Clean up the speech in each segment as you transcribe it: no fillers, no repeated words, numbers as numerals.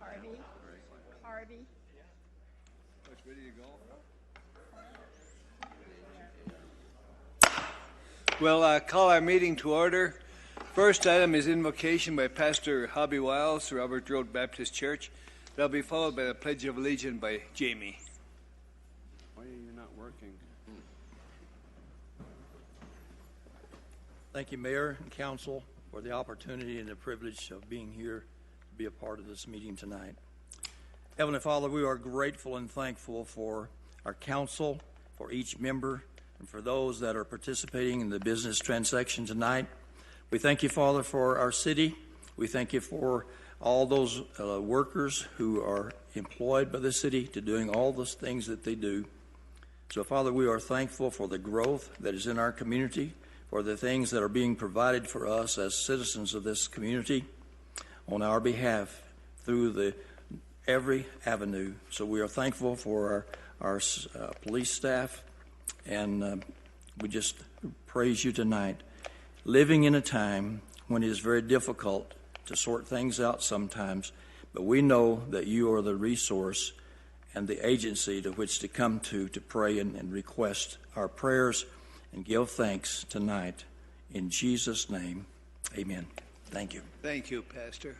Harvey. Ready to go? We'll call our meeting to order. First item is invocation by Pastor Hobby Wiles, Robert Road Baptist Church. That'll be followed by the Pledge of Allegiance by Jamie. Why are you not working? Thank you, Mayor and Council, for the opportunity and the privilege of being here to be a part of this meeting tonight. Heavenly Father, we are grateful and thankful for our council, for each member, and for those that are participating in the business transaction tonight. We thank you, Father, for our city. We thank you for all those workers who are employed by the city to doing all those things that they do. So, Father, we are thankful for the growth that is in our community, for the things that are being provided for us as citizens of this community on our behalf through every avenue. So we are thankful for our police staff, and we just praise you tonight. Living in a time when it is very difficult to sort things out sometimes, but we know that you are the resource and the agency to which to come to pray and request our prayers and give thanks tonight. In Jesus' name, amen. Thank you. Thank you, Pastor.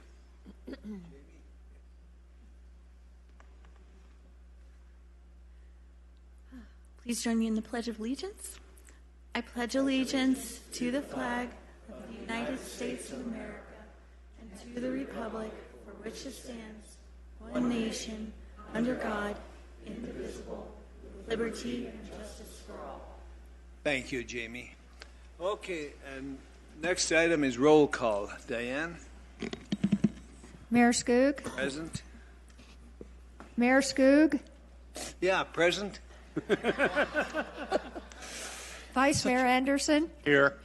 Please join me in the Pledge of Allegiance. I pledge allegiance to the flag of the United States of America and to the republic for which it stands, one nation, under God, indivisible, with liberty and justice for all. Thank you, Jamie. Okay, and next item is roll call. Diane? Mayor Skoog? Present? Mayor Skoog? Yeah, present. Vice Mayor Anderson? Here.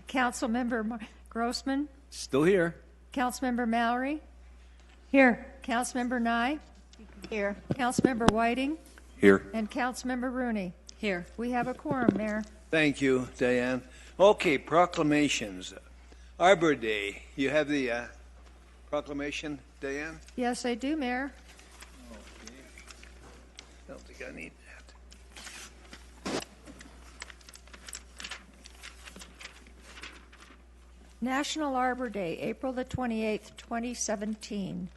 Councilmember Grossman? Still here. Councilmember Mallory? Here. Councilmember Nye? Here. Councilmember Whiting? Here. And Councilmember Rooney? Here. We have a quorum, Mayor. Thank you, Diane. Okay, proclamations. Arbor Day. You have the proclamation, Diane? Yes, I do, Mayor. Okay. I don't think I need that. National Arbor Day, April the 28th, 2017.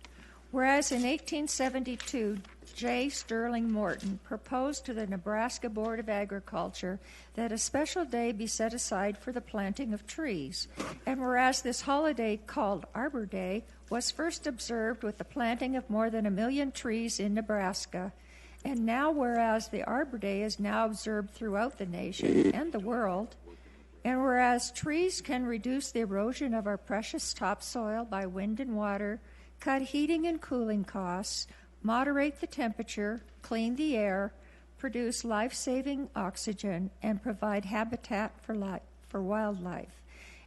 Whereas in 1872, J. Sterling Morton proposed to the Nebraska Board of Agriculture that a special day be set aside for the planting of trees. And whereas this holiday, called Arbor Day, was first observed with the planting of more than 1 million trees in Nebraska. And now whereas the Arbor Day is now observed throughout the nation and the world, and whereas trees can reduce the erosion of our precious topsoil by wind and water, cut heating and cooling costs, moderate the temperature, clean the air, produce life-saving oxygen, and provide habitat for wildlife.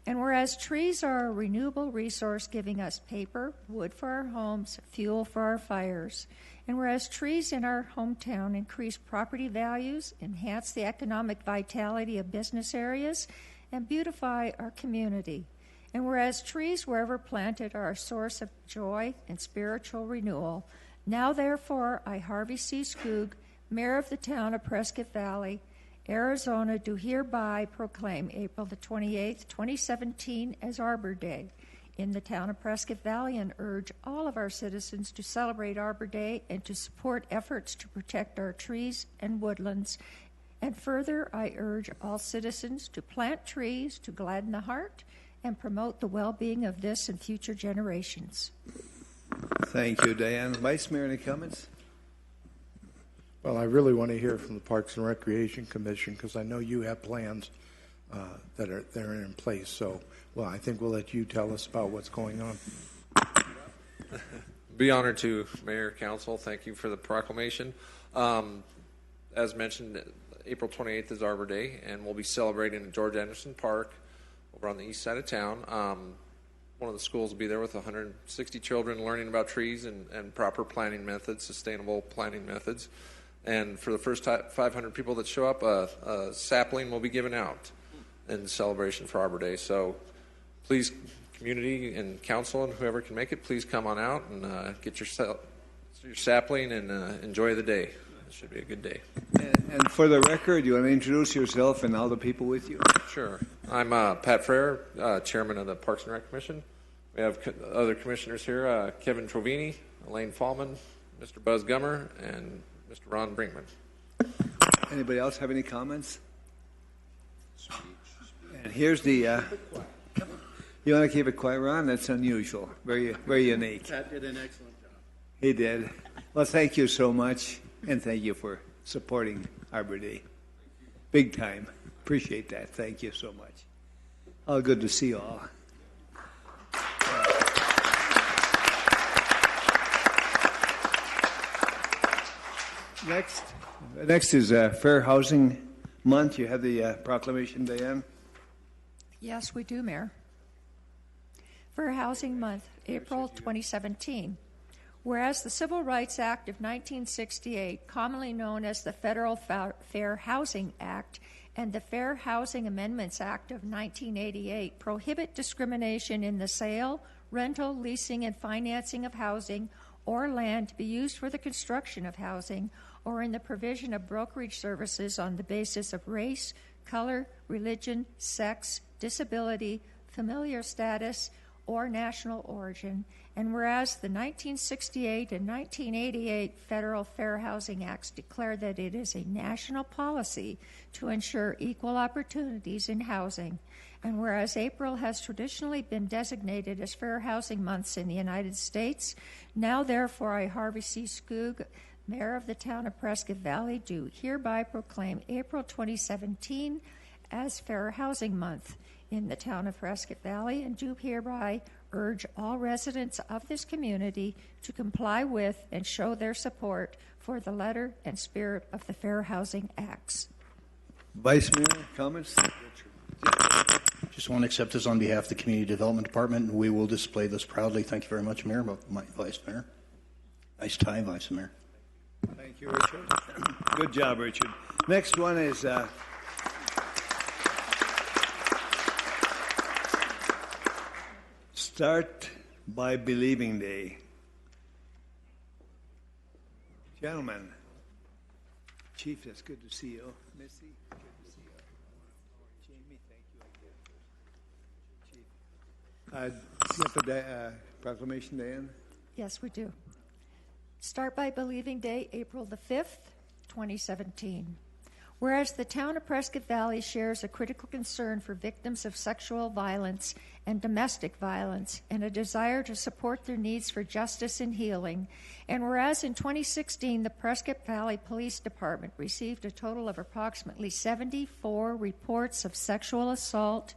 And whereas trees are a renewable resource giving us paper, wood for our homes, fuel for our fires, and whereas trees in our hometown increase property values, enhance the economic vitality of business areas, and beautify our community. And whereas trees wherever planted are a source of joy and spiritual renewal, now therefore I, Harvey C. Skoog, Mayor of the town of Prescott Valley, Arizona, do hereby proclaim April the 28th, 2017 as Arbor Day in the town of Prescott Valley and urge all of our citizens to celebrate Arbor Day and to support efforts to protect our trees and woodlands. And further, I urge all citizens to plant trees to gladden the heart and promote the well-being of this and future generations. Thank you, Diane. Vice Mayor, any comments? Well, I really want to hear from the Parks and Recreation Commission because I know you have plans that are in place. So, well, I think we'll let you tell us about what's going on. Be honored to, Mayor, Council. Thank you for the proclamation. As mentioned, April 28th is Arbor Day, and we'll be celebrating at George Anderson Park over on the east side of town. One of the schools will be there with 160 children learning about trees and proper planting methods, sustainable planting methods. And for the first 500 people that show up, a sapling will be given out in celebration for Arbor Day. So please community and council and whoever can make it, please come on out and get your sapling and enjoy the day. It should be a good day. And for the record, you want to introduce yourself and all the people with you? Sure. I'm Pat Frere, chairman of the Parks and Rec Commission. We have other commissioners here, Kevin Trovini, Elaine Fallman, Mr. Buzz Gummer, and Mr. Ron Brinkman. Anybody else have any comments? And here's the, you want to keep it quiet, Ron? That's unusual. Very, very unique. Pat did an excellent job. He did. Well, thank you so much, and thank you for supporting Arbor Day. Big time. Appreciate that. Thank you so much. All good to see you all. Next is Fair Housing Month. You have the proclamation, Diane. Yes, we do, Mayor. Fair Housing Month, April 2017. Whereas the Civil Rights Act of 1968, commonly known as the Federal Fair Housing Act, and the Fair Housing Amendments Act of 1988 prohibit discrimination in the sale, rental, leasing, and financing of housing or land to be used for the construction of housing or in the provision of brokerage services on the basis of race, color, religion, sex, disability, familial status, or national origin. And whereas the 1968 and 1988 Federal Fair Housing Acts declare that it is a national policy to ensure equal opportunities in housing, and whereas April has traditionally been designated as Fair Housing Months in the United States, now therefore I, Harvey C. Skoog, Mayor of the Town of Prescott Valley, do hereby proclaim April 2017 as Fair Housing Month in the Town of Prescott Valley, and do hereby urge all residents of this community to comply with and show their support for the letter and spirit of the Fair Housing Acts. Vice Mayor, comments? Just want to accept this on behalf of the Community Development Department, and we will display this proudly. Thank you very much, Mayor, my Vice Mayor. Nice tie, Vice Mayor. Thank you, Richard. Good job, Richard. Next one is Start by Believing Day. Gentlemen, Chief, it's good to see you. Missy, good to see you. Jamie, thank you again. Chief. You have the proclamation, Diane? Yes, we do. Start by Believing Day, April the 5th, 2017. Whereas the Town of Prescott Valley shares a critical concern for victims of sexual violence and domestic violence and a desire to support their needs for justice and healing, and whereas in 2016 the Prescott Valley Police Department received a total of approximately 74 reports of sexual assault,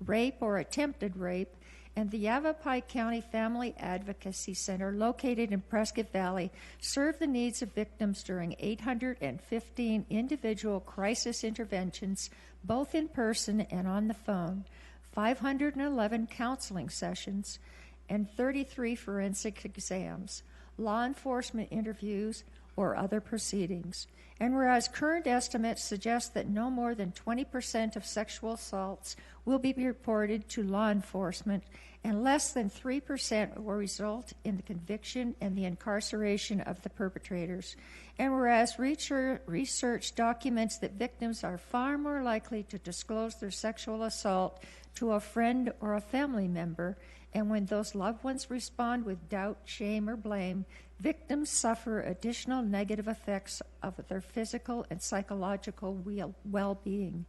rape, or attempted rape, and the Yavapai County Family Advocacy Center, located in Prescott Valley, served the needs of victims during 815 individual crisis interventions, both in person and on the phone, 511 counseling sessions, and 33 forensic exams, law enforcement interviews, or other proceedings. And whereas current estimates suggest that no more than 20% of sexual assaults will be reported to law enforcement, and less than 3% will result in the conviction and the incarceration of the perpetrators. And whereas research documents that victims are far more likely to disclose their sexual assault to a friend or a family member, and when those loved ones respond with doubt, shame, or blame, victims suffer additional negative effects of their physical and psychological well-being.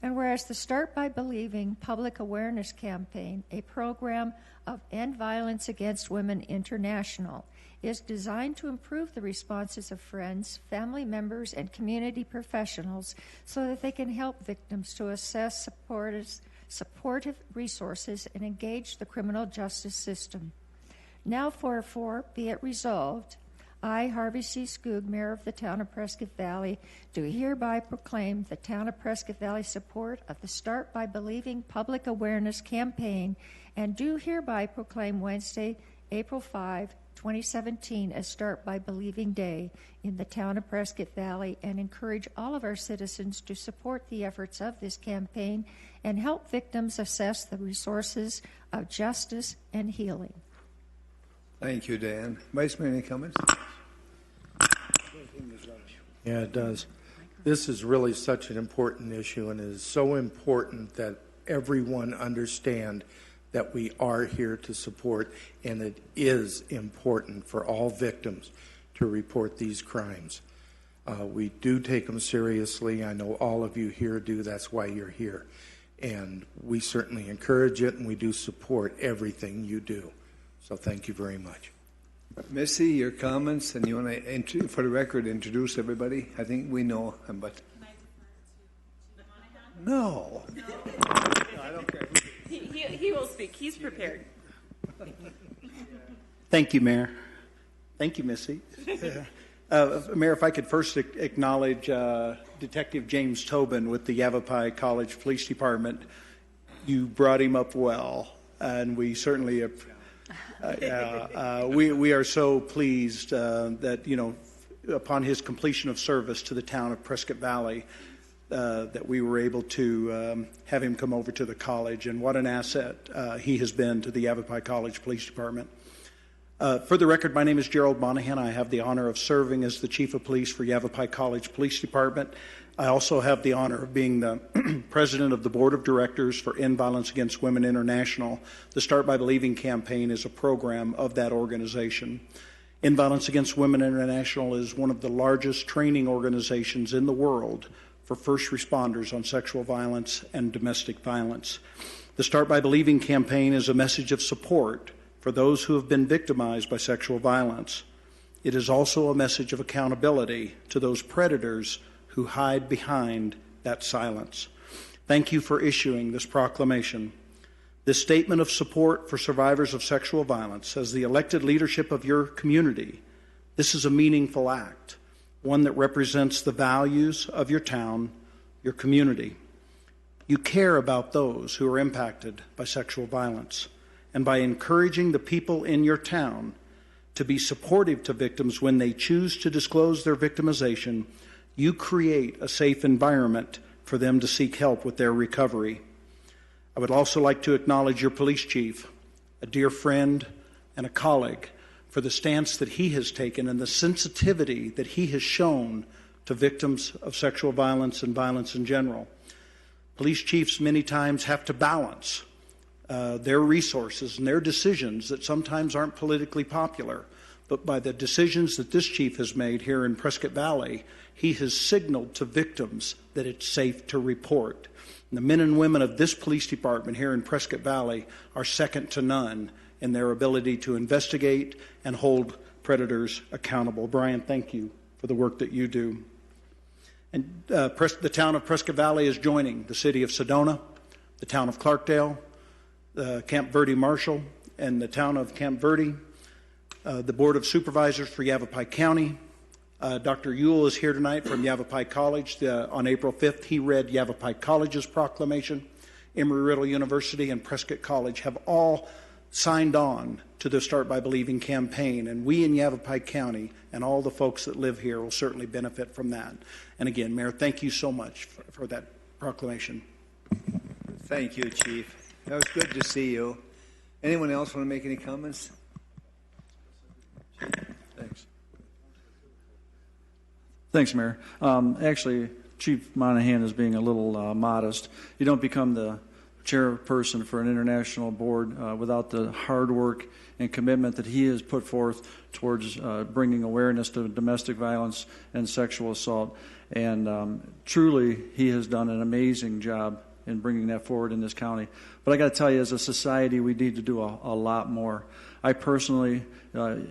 And whereas the Start by Believing public awareness campaign, a program of End Violence Against Women International, is designed to improve the responses of friends, family members, and community professionals so that they can help victims to assess supportive resources and engage the criminal justice system. Now, therefore, be it resolved, I, Harvey C. Skoog, Mayor of the Town of Prescott Valley, do hereby proclaim the Town of Prescott Valley support of the Start by Believing public awareness campaign, and do hereby proclaim Wednesday, April 5, 2017 as Start by Believing Day in the town of Prescott Valley and encourage all of our citizens to support the efforts of this campaign and help victims assess the resources of justice and healing. Thank you, Dan. Vice Mayor, any comments? Yeah, it does. This is really such an important issue, and it is so important that everyone understand that we are here to support, and it is important for all victims to report these crimes. We do take them seriously. I know all of you here do. That's why you're here. And we certainly encourage it, and we do support everything you do. So thank you very much. Missy, your comments, and you want to, for the record, introduce everybody? I think we know, but... No. I don't care. He will speak. He's prepared. Thank you, Mayor. Thank you, Missy. Mayor, if I could first acknowledge Detective James Tobin with the Yavapai College Police Department. You brought him up well, and we certainly we are so pleased that, you know, upon his completion of service to the town of Prescott Valley, that we were able to have him come over to the college, and what an asset he has been to the Yavapai College Police Department. For the record, my name is Gerald Monahan. I have the honor of serving as the Chief of Police for Yavapai College Police Department. I also have the honor of being the President of the Board of Directors for End Violence Against Women International. The Start by Believing campaign is a program of that organization. End Violence Against Women International is one of the largest training organizations in the world for first responders on sexual violence and domestic violence. The Start by Believing campaign is a message of support for those who have been victimized by sexual violence. It is also a message of accountability to those predators who hide behind that silence. Thank you for issuing this proclamation. This statement of support for survivors of sexual violence, as the elected leadership of your community, this is a meaningful act, one that represents the values of your town, your community. You care about those who are impacted by sexual violence, and by encouraging the people in your town to be supportive to victims when they choose to disclose their victimization, you create a safe environment for them to seek help with their recovery. I would also like to acknowledge your police chief, a dear friend and a colleague, for the stance that he has taken and the sensitivity that he has shown to victims of sexual violence and violence in general. Police chiefs many times have to balance their resources and their decisions that sometimes aren't politically popular. But by the decisions that this chief has made here in Prescott Valley, he has signaled to victims that it's safe to report. And the men and women of this police department here in Prescott Valley are second to none in their ability to investigate and hold predators accountable. Brian, thank you for the work that you do. And the town of Prescott Valley is joining the city of Sedona, the town of Clarkdale, Camp Verde Marshall, and the town of Camp Verde, the Board of Supervisors for Yavapai County. Dr. Ewell is here tonight from Yavapai College. On April 5th, he read Yavapai College's proclamation. Embry-Riddle University and Prescott College have all signed on to the Start by Believing campaign, and we in Yavapai County and all the folks that live here will certainly benefit from that. And again, Mayor, thank you so much for that proclamation. Thank you, Chief. That was good to see you. Anyone else want to make any comments? Thanks. Thanks, Mayor. Actually, Chief Monahan is being a little modest. You don't become the chairperson for an international board without the hard work and commitment that he has put forth towards bringing awareness to domestic violence and sexual assault. And truly, he has done an amazing job in bringing that forward in this county. But I got to tell you, as a society, we need to do a lot more. I personally,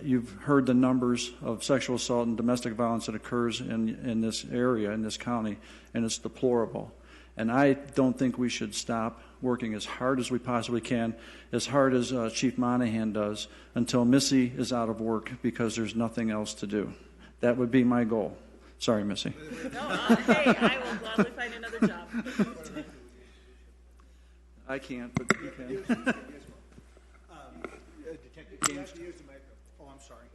you've heard the numbers of sexual assault and domestic violence that occurs in this area, in this county, and it's deplorable. And I don't think we should stop working as hard as we possibly can, as hard as Chief Monahan does, until Missy is out of work because there's nothing else to do. That would be my goal. Sorry, Missy. No, hey, I will gladly find another job. I can't, but you can. Detective James. Oh, I'm sorry.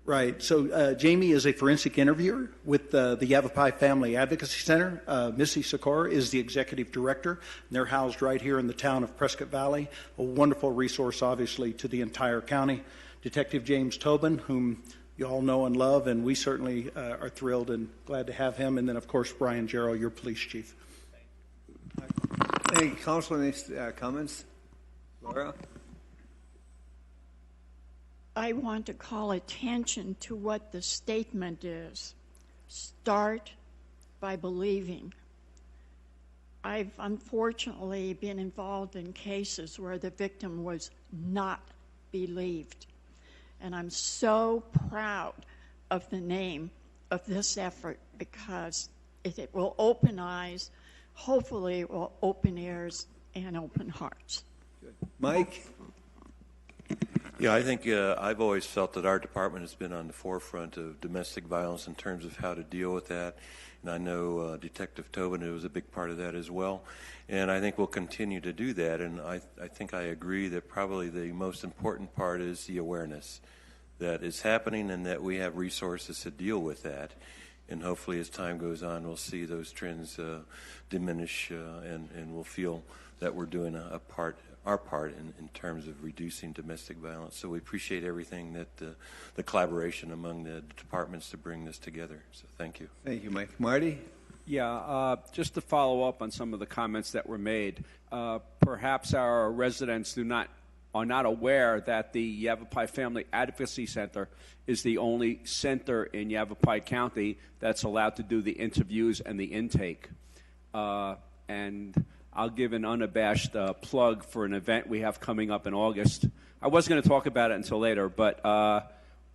Right. So Jamie is a forensic interviewer with the Yavapai Family Advocacy Center. Missy Sikora is the executive director. And they're housed right here in the town of Prescott Valley, a wonderful resource, obviously, to the entire county. Detective James Tobin, whom you all know and love, and we certainly are thrilled and glad to have him. And then, of course, Brian Jarrow, your police chief. Any council, any comments? Laura? I want to call attention to what the statement is. Start by believing. I've unfortunately been involved in cases where the victim was not believed. And I'm so proud of the name of this effort because it will open eyes, hopefully it will open ears and open hearts. Good. Mike? Yeah, I think I've always felt that our department has been on the forefront of domestic violence in terms of how to deal with that. And I know Detective Tobin was a big part of that as well. And I think we'll continue to do that. And I think I agree that probably the most important part is the awareness that is happening and that we have resources to deal with that. And hopefully as time goes on, we'll see those trends diminish and we'll feel that we're doing our part in terms of reducing domestic violence. So we appreciate everything that the collaboration among the departments to bring this together. So thank you. Thank you, Mike. Marty? Yeah, just to follow up on some of the comments that were made, perhaps our residents are not aware that the Yavapai Family Advocacy Center is the only center in Yavapai County that's allowed to do the interviews and the intake. And I'll give an unabashed plug for an event we have coming up in August. I was going to talk about it until later, but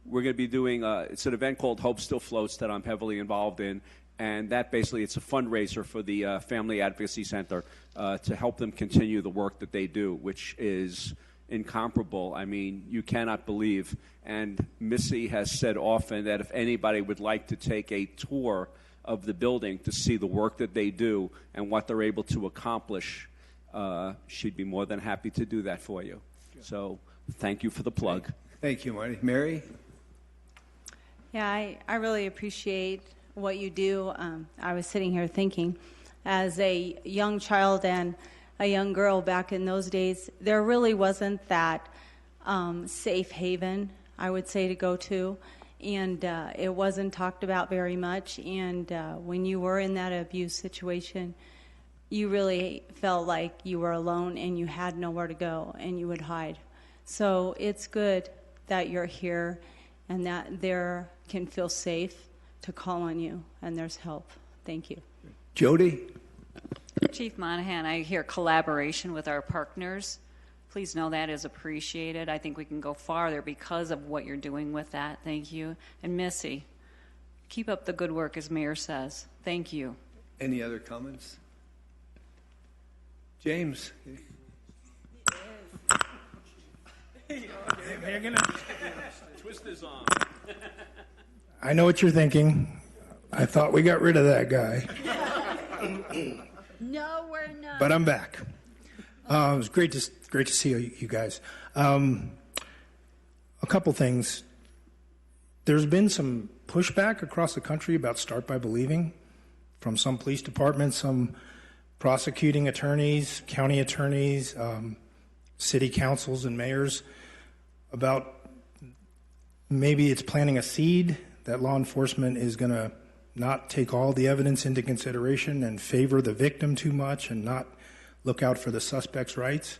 we're going to be doing, it's an event called Hope Still Floats that I'm heavily involved in, and that basically it's a fundraiser for the Family Advocacy Center to help them continue the work that they do, which is incomparable. I mean, you cannot believe, and Missy has said often that if anybody would like to take a tour of the building to see the work that they do and what they're able to accomplish, she'd be more than happy to do that for you. So thank you for the plug. Thank you, Marty. Mary? Yeah, I really appreciate what you do. I was sitting here thinking, as a young child and a young girl back in those days, there really wasn't that safe haven, I would say, to go to. And it wasn't talked about very much. And when you were in that abuse situation, you really felt like you were alone and you had nowhere to go and you would hide. So it's good that you're here and that there can feel safe to call on you and there's help. Thank you. Jody? Chief Monahan, I hear collaboration with our partners. Please know that is appreciated. I think we can go farther because of what you're doing with that. Thank you. And Missy, keep up the good work, as Mayor says. Thank you. Any other comments? James? Twist his arm. I know what you're thinking. I thought we got rid of that guy. No, we're not. But I'm back. It was great to see you guys. A couple things. There's been some pushback across the country about Start by Believing from some police departments, some prosecuting attorneys, county attorneys, city councils and mayors about maybe it's planting a seed that law enforcement is going to not take all the evidence into consideration and favor the victim too much and not look out for the suspect's rights.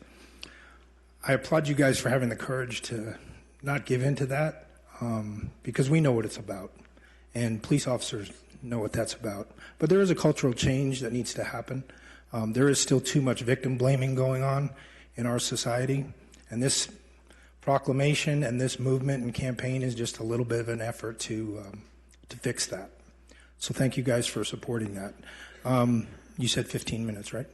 I applaud you guys for having the courage to not give in to that because we know what it's about and police officers know what that's about. But there is a cultural change that needs to happen. There is still too much victim blaming going on in our society, and this proclamation and this movement and campaign is just a little bit of an effort to fix that. So thank you guys for supporting that. You said 15 minutes, right?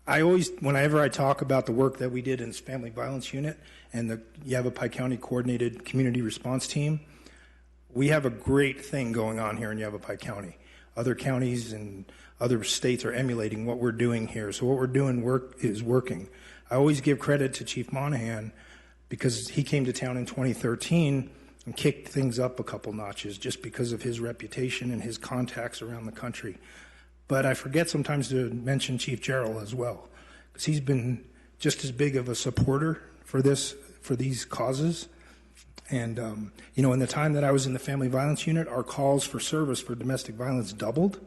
I always, whenever I talk about the work that we did in Family Violence Unit and the Yavapai County Coordinated Community Response Team, we have a great thing going on here in Yavapai County. other counties and other states are emulating what we're doing here. So what we're doing is working. I always give credit to Chief Monahan because he came to town in 2013 and kicked things up a couple notches just because of his reputation and his contacts around the country. But I forget sometimes to mention Chief Gerald as well, because he's been just as big of a supporter for these causes. And, in the time that I was in the family violence unit, our calls for service for domestic violence doubled.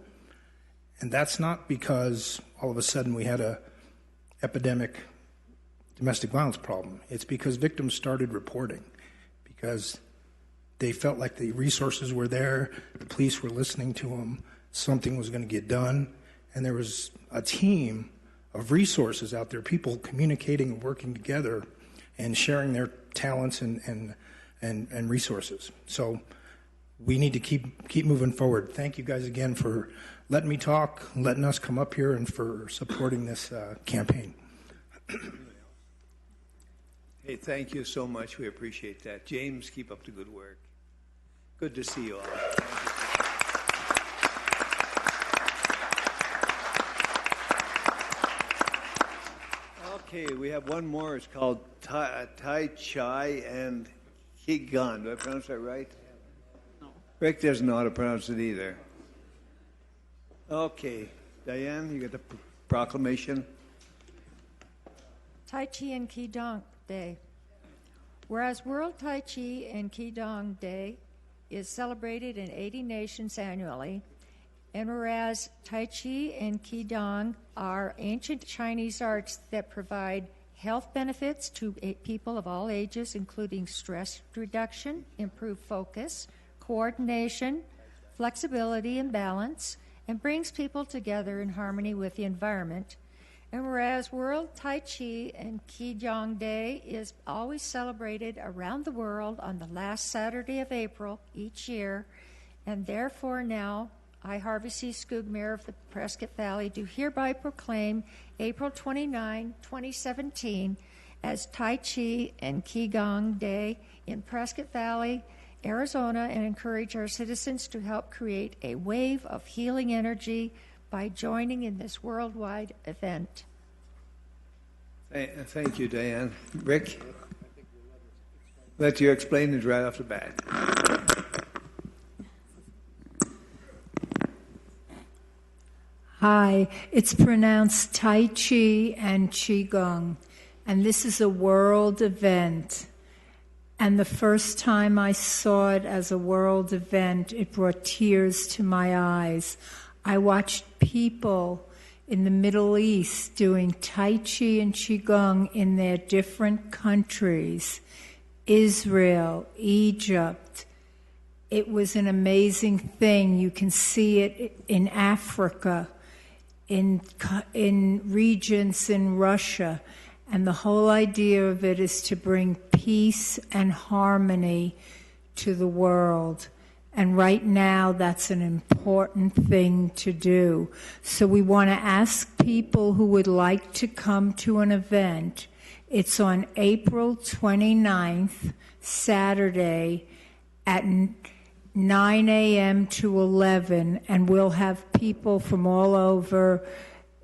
And that's not because all of a sudden we had a epidemic domestic violence problem. It's because victims started reporting, because they felt like the resources were there, the police were listening to them, something was going to get done, and there was a team of resources out there, people communicating and working together and sharing their talents and resources. So we need to keep moving forward. Thank you guys again for letting me talk, letting us come up here, and for supporting this campaign. Hey, thank you so much. We appreciate that. James, keep up the good work. Good to see you all. Okay, we have one more. It's called Tai Chi and Qigong. Do I pronounce that right? No. Rick doesn't know how to pronounce it either. Okay, Diane, you got the proclamation. Tai Chi and Qigong Day. Whereas World Tai Chi and Qigong Day is celebrated in 80 nations annually, and whereas Tai Chi and Qigong are ancient Chinese arts that provide health benefits to people of all ages, including stress reduction, improved focus, coordination, flexibility, and balance, and brings people together in harmony with the environment. And whereas World Tai Chi and Qigong Day is always celebrated around the world on the last Saturday of April each year, and therefore now I, Harvey C. Skoog, Mayor of the Prescott Valley, do hereby proclaim April 29, 2017 as Tai Chi and Qigong Day in Prescott Valley, Arizona, and encourage our citizens to help create a wave of healing energy by joining in this worldwide event. Thank you, Diane. Rick? Let you explain it right off the bat. Hi, it's pronounced Tai Chi and Qigong, and this is a world event. And the first time I saw it as a world event, it brought tears to my eyes. I watched people in the Middle East doing Tai Chi and Qigong in their different countries, Israel, Egypt. It was an amazing thing. You can see it in Africa, in regions in Russia. And the whole idea of it is to bring peace and harmony to the world. And right now, that's an important thing to do. So we want to ask people who would like to come to an event. It's on April 29th, Saturday, at 9 a.m. to 11, and we'll have people from all over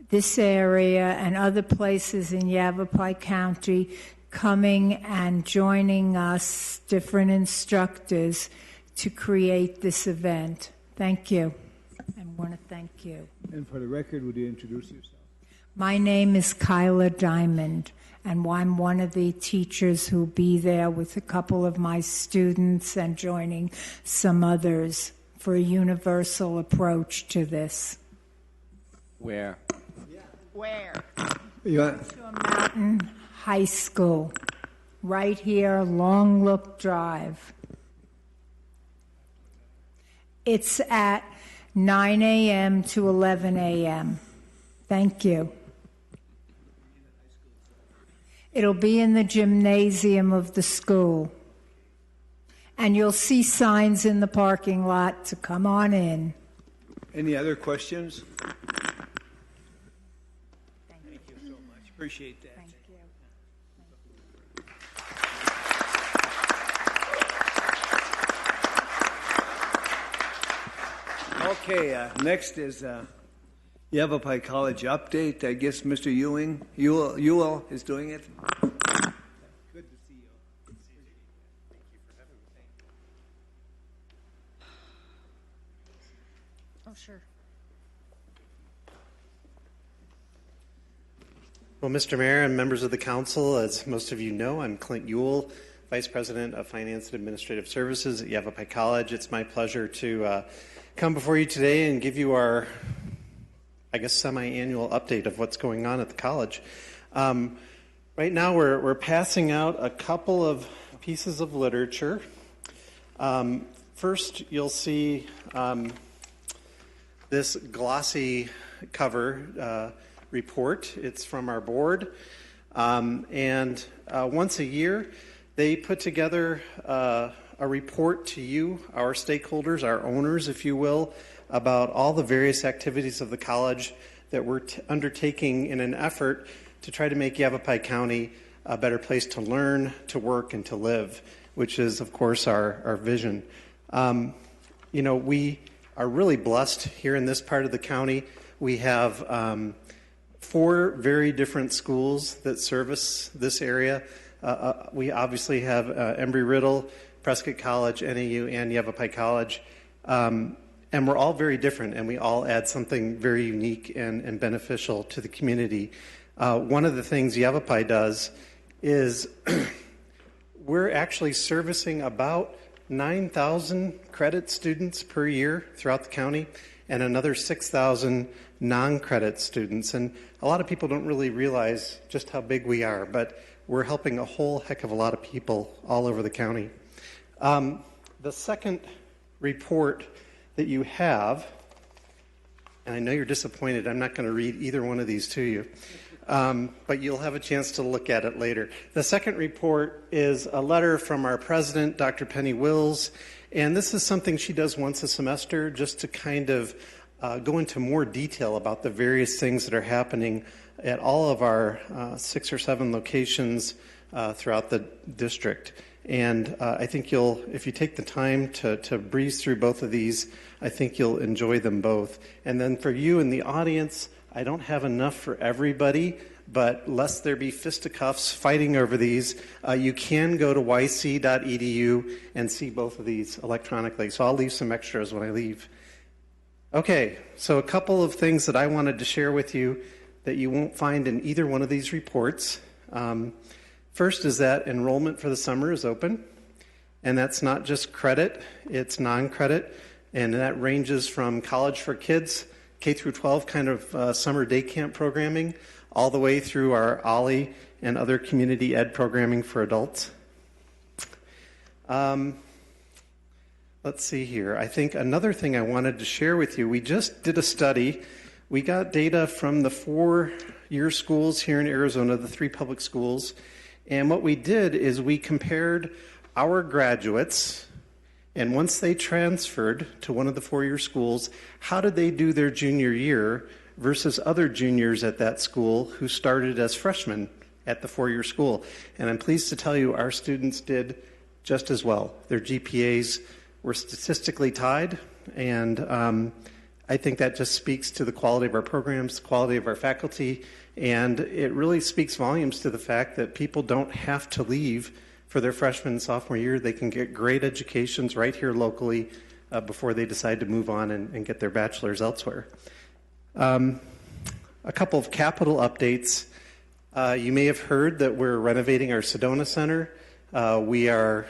this area and other places in Yavapai County coming and joining us, different instructors, to create this event. Thank you. I want to thank you. And for the record, would you introduce yourself? My name is Kyla Diamond, and I'm one of the teachers who'll be there with a couple of my students and joining some others for a universal approach to this. Where? Where? Mountain High School, right here, Long Look Drive. It's at 9 a.m. to 11 a.m. Thank you. It'll be in the gymnasium of the school. And you'll see signs in the parking lot to come on in. Any other questions? Thank you so much. Appreciate that. Thank you. Okay, next is Yavapai College update. I guess Mr. Ewell is doing it. Good to see you. Oh, sure. Well, Mr. Mayor and members of the council, as most of you know, I'm Clint Ewell, Vice President of Finance and Administrative Services at Yavapai College. It's my pleasure to come before you today and give you our, I guess, semi-annual update of what's going on at the college. Right now, we're passing out a couple of pieces of literature. First, you'll see this glossy cover report. It's from our board. And once a year, they put together a report to you, our stakeholders, our owners, if you will, about all the various activities of the college that we're undertaking in an effort to try to make Yavapai County a better place to learn, to work, and to live, which is, of course, our vision. You know, we are really blessed here in this part of the county. We have 4 very different schools that service this area. We obviously have Embry-Riddle, Prescott College, NAU, and Yavapai College. And we're all very different, and we all add something very unique and beneficial to the community. One of the things Yavapai does is we're actually servicing about 9,000 credit students per year throughout the county and another 6,000 non-credit students. And a lot of people don't really realize just how big we are, but we're helping a whole heck of a lot of people all over the county. The second report that you have, and I know you're disappointed, I'm not going to read either one of these to you, but you'll have a chance to look at it later. The second report is a letter from our president, Dr. Penny Wills, and this is something she does once a semester just to kind of go into more detail about the various things that are happening at all of our 6 or 7 locations throughout the district. And I think if you take the time to breeze through both of these, I think you'll enjoy them both. And then for you in the audience, I don't have enough for everybody, but lest there be fisticuffs fighting over these, you can go to yc.edu and see both of these electronically. So I'll leave some extras when I leave. Okay, so a couple of things that I wanted to share with you that you won't find in either one of these reports. First is that enrollment for the summer is open, and that's not just credit, it's non-credit, and that ranges from college for kids, K through 12 kind of summer day camp programming, all the way through our OLLI and other community ed programming for adults. Let's see here. I think another thing I wanted to share with you, we just did a study. We got data from the 4-year schools here in Arizona, the 3 public schools, and what we did is we compared our graduates, and once they transferred to one of the 4-year schools, how did they do their junior year versus other juniors at that school who started as freshmen at the 4-year school. And I'm pleased to tell you our students did just as well. Their GPAs were statistically tied, and I think that just speaks to the quality of our programs, the quality of our faculty, and it really speaks volumes to the fact that people don't have to leave for their freshman and sophomore year. They can get great educations right here locally before they decide to move on and get their bachelor's elsewhere. A couple of capital updates. You may have heard that we're renovating our Sedona Center. We are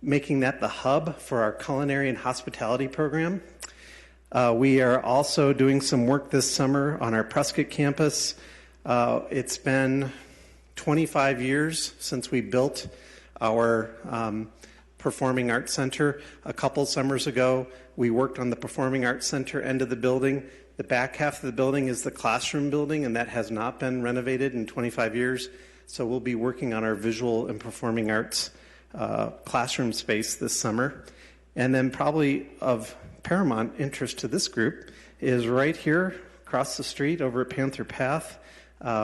making that the hub for our culinary and hospitality program. We are also doing some work this summer on our Prescott campus. It's been 25 years since we built our Performing Arts Center. A couple summers ago, we worked on the Performing Arts Center end of the building. The back half of the building is the classroom building, and that has not been renovated in 25 years. So we'll be working on our visual and performing arts classroom space this summer. And then probably of paramount interest to this group is right here across the street over at Panther Path.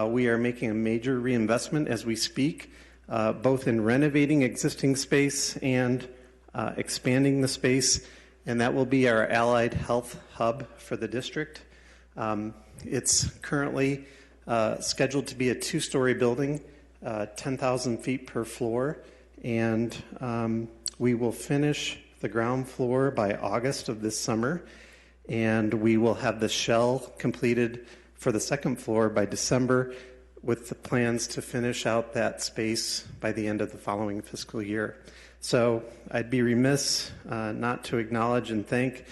We are making a major reinvestment as we speak, both in renovating existing space and expanding the space. and that will be our allied health hub for the district. It's currently scheduled to be a 2-story building, 10,000 feet per floor, and we will finish the ground floor by August of this summer, and we will have the shell completed for the second floor by December, with the plans to finish out that space by the end of the following fiscal year. So I'd be remiss not to acknowledge and thank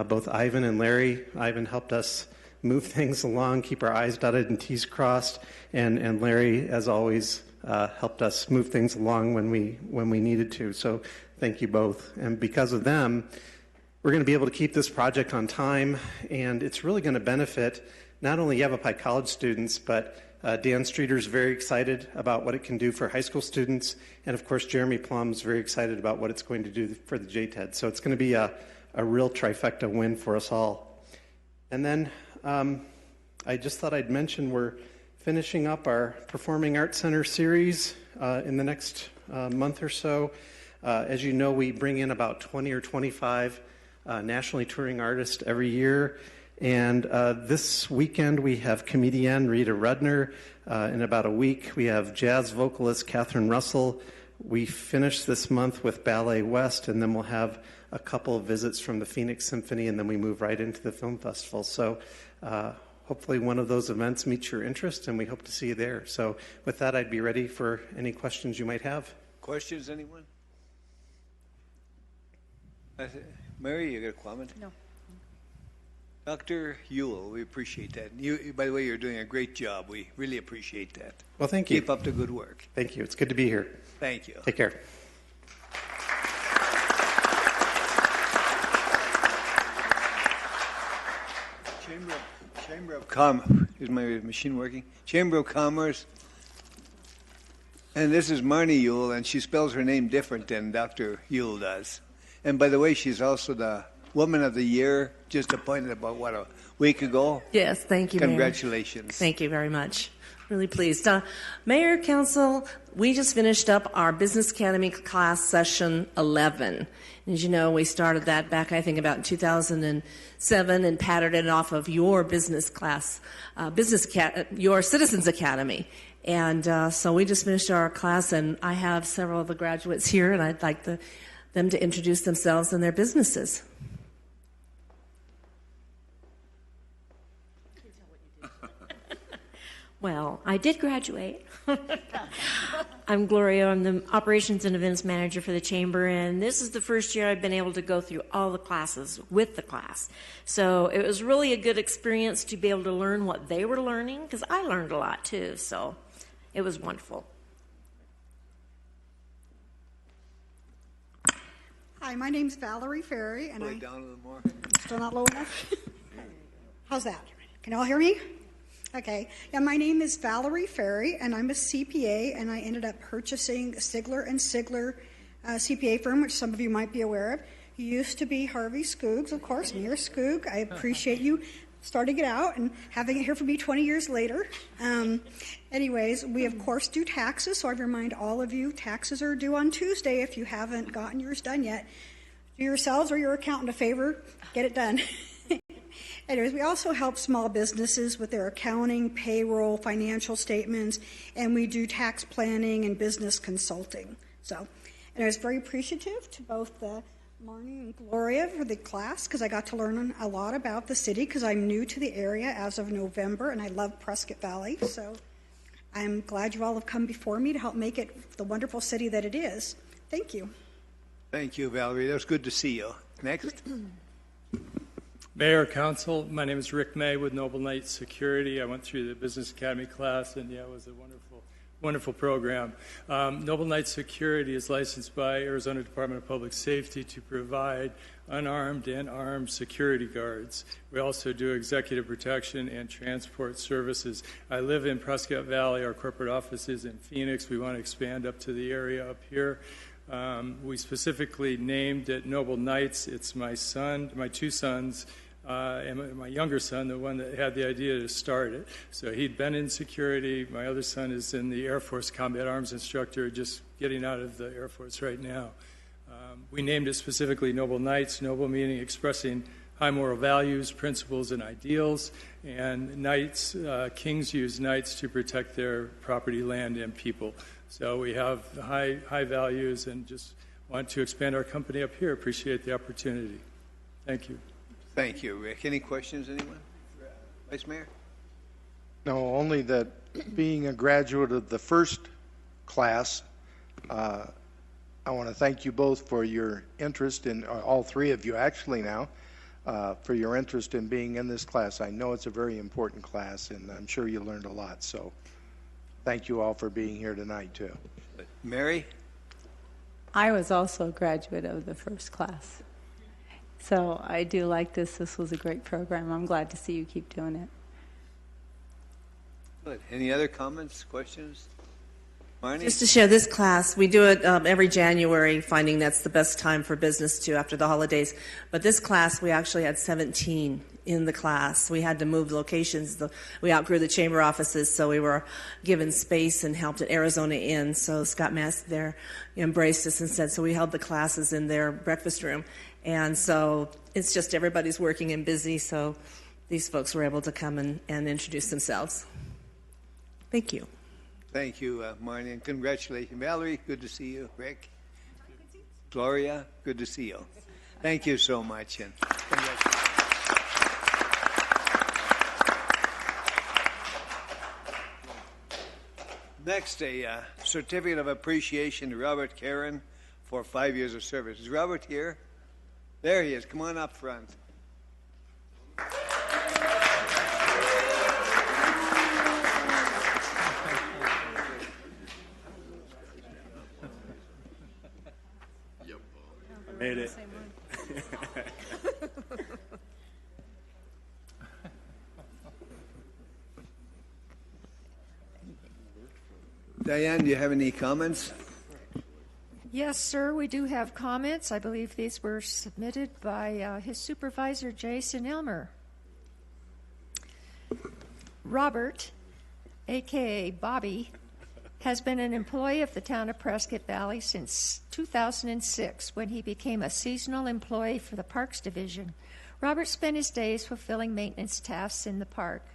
both Ivan and Larry. Ivan helped us move things along, keep our I's dotted and T's crossed, and Larry, as always, helped us move things along when we needed to. So thank you both. And because of them, we're going to be able to keep this project on time, and it's really going to benefit not only Yavapai College students, but Dan Streeter's very excited about what it can do for high school students, and of course Jeremy Plum's very excited about what it's going to do for the JTED. So it's going to be a real trifecta win for us all. And then I just thought I'd mention we're finishing up our Performing Arts Center series in the next month or so. As you know, we bring in about 20 or 25 nationally touring artists every year. And this weekend we have comedienne Rita Rudner. In about a week we have jazz vocalist Catherine Russell. We finish this month with Ballet West, and then we'll have a couple of visits from the Phoenix Symphony, and then we move right into the film festival. So hopefully one of those events meets your interest, and we hope to see you there. So with that, I'd be ready for any questions you might have. Questions, anyone? Mary, you got a comment? No. Dr. Ewell, we appreciate that. You, by the way, you're doing a great job. We really appreciate that. Well, thank you. Keep up the good work. Thank you. It's good to be here. Thank you. Take care. Chamber of Commerce. Is my machine working? Chamber of Commerce. And this is Marnie Ewell, and she spells her name different than Dr. Ewell does. And by the way, she's also the Woman of the Year, just appointed about, a week ago? Yes, thank you, Mayor. Congratulations. Thank you very much. Really pleased. Mayor, Council, we just finished up our Business Academy class session 11. As you know, we started that back, I think, about 2007 and patterned it off of your business class, your Citizens Academy. And so we just finished our class, and I have several of the graduates here, and I'd like them to introduce themselves and their businesses. Well, I did graduate. I'm Gloria. I'm the Operations and Events Manager for the Chamber, and this is the first year I've been able to go through all the classes with the class. So it was really a good experience to be able to learn what they were learning, because I learned a lot too, so it was wonderful. Hi, my name's Valerie Ferry, and Play down a little more. Still not low enough? How's that? Can you all hear me? Okay. Yeah, my name is Valerie Ferry, and I'm a CPA, and I ended up purchasing Sigler & Sigler CPA firm, which some of you might be aware of. He used to be Harvey Skoog's, of course, Mayor Skoog. I appreciate you starting it out and having it here for me 20 years later. Anyways, we, of course, do taxes, so I remind all of you, taxes are due on Tuesday if you haven't gotten yours done yet. Do yourselves or your accountant a favor, get it done. Anyways, we also help small businesses with their accounting, payroll, financial statements, and we do tax planning and business consulting. So, and I was very appreciative to both Marnie and Gloria for the class, because I got to learn a lot about the city, because I'm new to the area as of November, and I love Prescott Valley. So I'm glad you all have come before me to help make it the wonderful city that it is. Thank you. Thank you, Valerie. That was good to see you. Next. Mayor, Council, my name is Rick May with Noble Knight Security. I went through the Business Academy class, and yeah, it was a wonderful program. Noble Knight Security is licensed by Arizona Department of Public Safety to provide unarmed and armed security guards. We also do executive protection and transport services. I live in Prescott Valley. Our corporate office is in Phoenix. We want to expand up to the area up here. We specifically named it Noble Knights. It's my two sons, and my younger son, the one that had the idea to start it. So he'd been in security. My other son is in the Air Force Combat Arms Instructor, just getting out of the Air Force right now. We named it specifically Noble Knights, noble meaning expressing high moral values, principles, and ideals. And knights, kings use knights to protect their property, land, and people. So we have high values and just want to expand our company up here. Appreciate the opportunity. Thank you. Thank you, Rick. Any questions, anyone? Vice Mayor? No, only that being a graduate of the first class, I want to thank you both for your interest in, all three of you actually now, for your interest in being in this class. I know it's a very important class, and I'm sure you learned a lot. So thank you all for being here tonight, too. Mary? I was also a graduate of the first class. So I do like this. This was a great program. I'm glad to see you keep doing it. Good. Any other comments, questions? Marnie? Just to share this class, we do it every January, finding that's the best time for business to after the holidays. But this class, we actually had 17 in the class. We had to move locations. We outgrew the chamber offices, so we were given space and helped at Arizona Inn. So Scott Mass there embraced us and said, so we held the classes in their breakfast room. And so it's just everybody's working and busy, so these folks were able to come and introduce themselves. Thank you. Thank you, Marnie, and congratulations. Valerie, good to see you. Rick? Gloria, good to see you. Thank you so much. And congratulations. Next, a certificate of appreciation to Robert Karen for 5 years of service. Is Robert here? There he is. Come on up front. Made it. Diane, do you have any comments? Yes, sir, we do have comments. I believe these were submitted by his supervisor, Jason Ilmer. Robert, a.k.a. Bobby, has been an employee of the town of Prescott Valley since 2006 when he became a seasonal employee for the Parks Division. Robert spent his days fulfilling maintenance tasks in the park.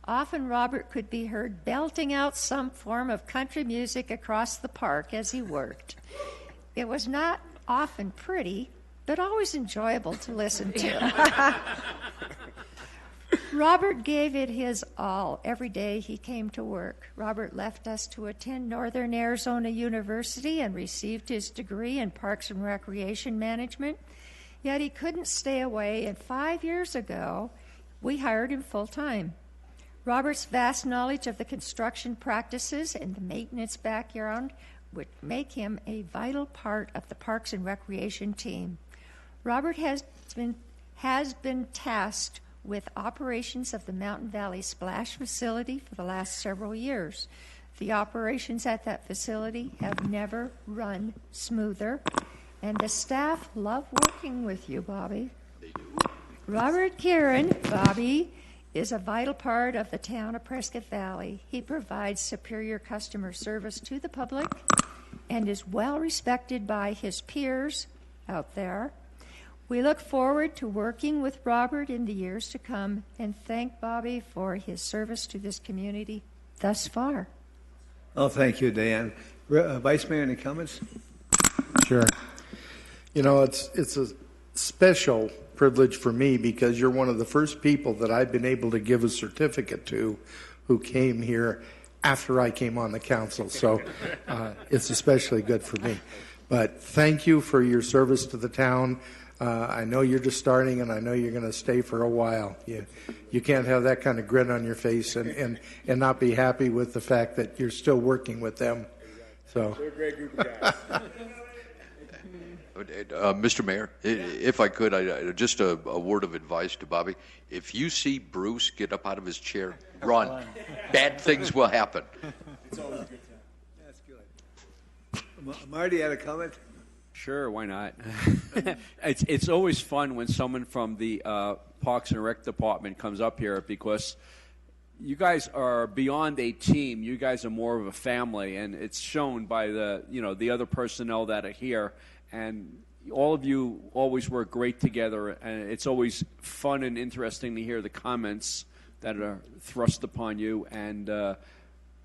Often Robert could be heard belting out some form of country music across the park as he worked. It was not often pretty, but always enjoyable to listen to. Robert gave it his all every day he came to work. Robert left us to attend Northern Arizona University and received his degree in Parks and Recreation Management. Yet he couldn't stay away, and 5 years ago, we hired him full-time. Robert's vast knowledge of the construction practices and the maintenance background would make him a vital part of the Parks and Recreation team. Robert has been tasked with operations of the Mountain Valley Splash facility for the last several years. The operations at that facility have never run smoother, and the staff love working with you, Bobby. They do. Robert Kieran, Bobby, is a vital part of the town of Prescott Valley. He provides superior customer service to the public and is well respected by his peers out there. We look forward to working with Robert in the years to come and thank Bobby for his service to this community thus far. Oh, thank you, Diane. Vice Mayor, any comments? Sure. You know, it's a special privilege for me because you're one of the first people that I've been able to give a certificate to who came here after I came on the council. So it's especially good for me. But thank you for your service to the town. I know you're just starting, and I know you're going to stay for a while. You can't have that kind of grin on your face and not be happy with the fact that you're still working with them. So they're a great group of guys. Mr. Mayor, if I could, just a word of advice to Bobby. If you see Bruce get up out of his chair, run. Bad things will happen. It's always a good time. That's good. Marty had a comment? Sure, why not? It's always fun when someone from the Parks and Rec department comes up here because you guys are beyond a team. You guys are more of a family, and it's shown by the other personnel that are here. And all of you always work great together, and it's always fun and interesting to hear the comments that are thrust upon you. And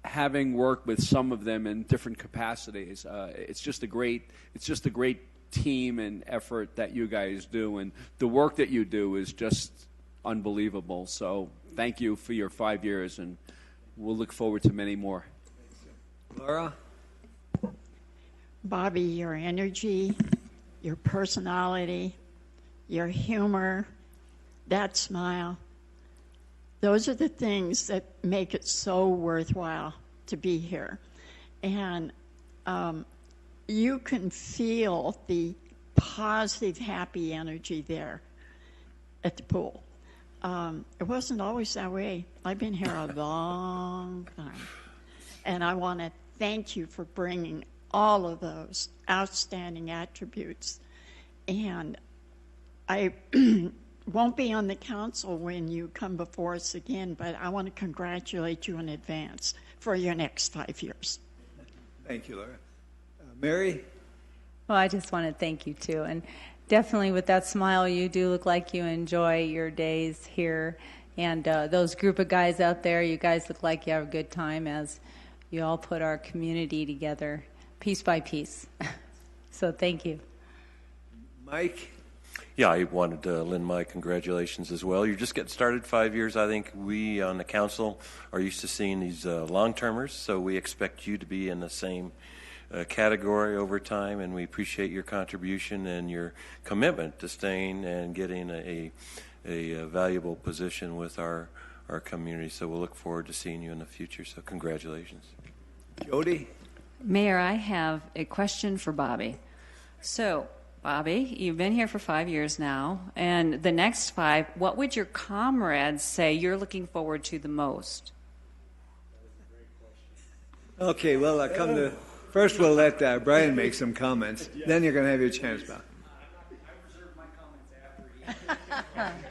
having worked with some of them in different capacities, it's just a great team and effort that you guys do, and the work that you do is just unbelievable. So thank you for your 5 years, and we'll look forward to many more. Laura? Bobby, your energy, your personality, your humor, that smile, those are the things that make it so worthwhile to be here. And you can feel the positive, happy energy there at the pool. It wasn't always that way. I've been here a long time. And I want to thank you for bringing all of those outstanding attributes. And I won't be on the council when you come before us again, but I want to congratulate you in advance for your next 5 years. Thank you, Laura. Mary? Well, I just want to thank you, too. And definitely with that smile, you do look like you enjoy your days here. And those group of guys out there, you guys look like you have a good time as you all put our community together piece by piece. So thank you. Mike? Yeah, I wanted to lend my congratulations as well. You're just getting started 5 years. I think we on the council are used to seeing these long-termers, so we expect you to be in the same category over time, and we appreciate your contribution and your commitment to staying and getting a valuable position with our community. So we'll look forward to seeing you in the future. So congratulations. Jody? Mayor, I have a question for Bobby. So, Bobby, you've been here for 5 years now, and the next 5, what would your comrades say you're looking forward to the most? Okay, well, first we'll let Brian make some comments. Then you're going to have your chance, Bob.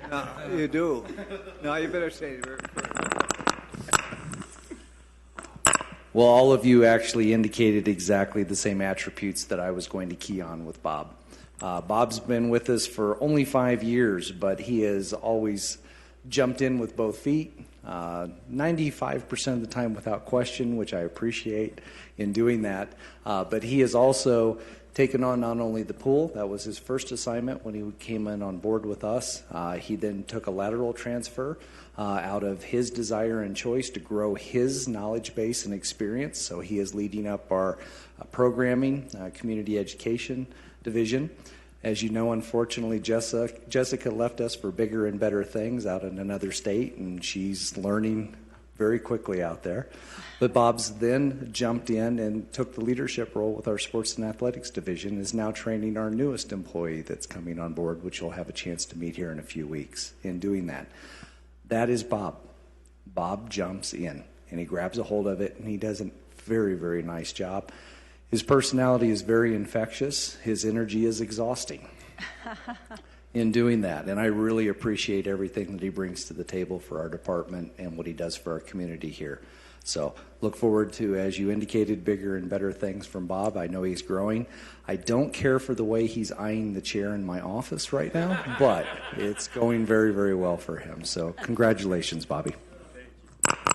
No, you do. No, you better say it. Well, all of you actually indicated exactly the same attributes that I was going to key on with Bob. Bob's been with us for only 5 years, but he has always jumped in with both feet, 95% of the time without question, which I appreciate in doing that. But he has also taken on not only the pool, that was his first assignment when he came in on board with us. He then took a lateral transfer out of his desire and choice to grow his knowledge base and experience. So he is leading up our programming, community education division. As you know, unfortunately, Jessica left us for bigger and better things out in another state, and she's learning very quickly out there. But Bob's then jumped in and took the leadership role with our sports and athletics division, is now training our newest employee that's coming on board, which you'll have a chance to meet here in a few weeks in doing that. That is Bob. Bob jumps in, and he grabs a hold of it, and he does a very, very nice job. His personality is very infectious. His energy is exhausting in doing that, and I really appreciate everything that he brings to the table for our department and what he does for our community here. So look forward to, as you indicated, bigger and better things from Bob. I know he's growing. I don't care for the way he's eyeing the chair in my office right now, but it's going very, very well for him. So congratulations, Bobby.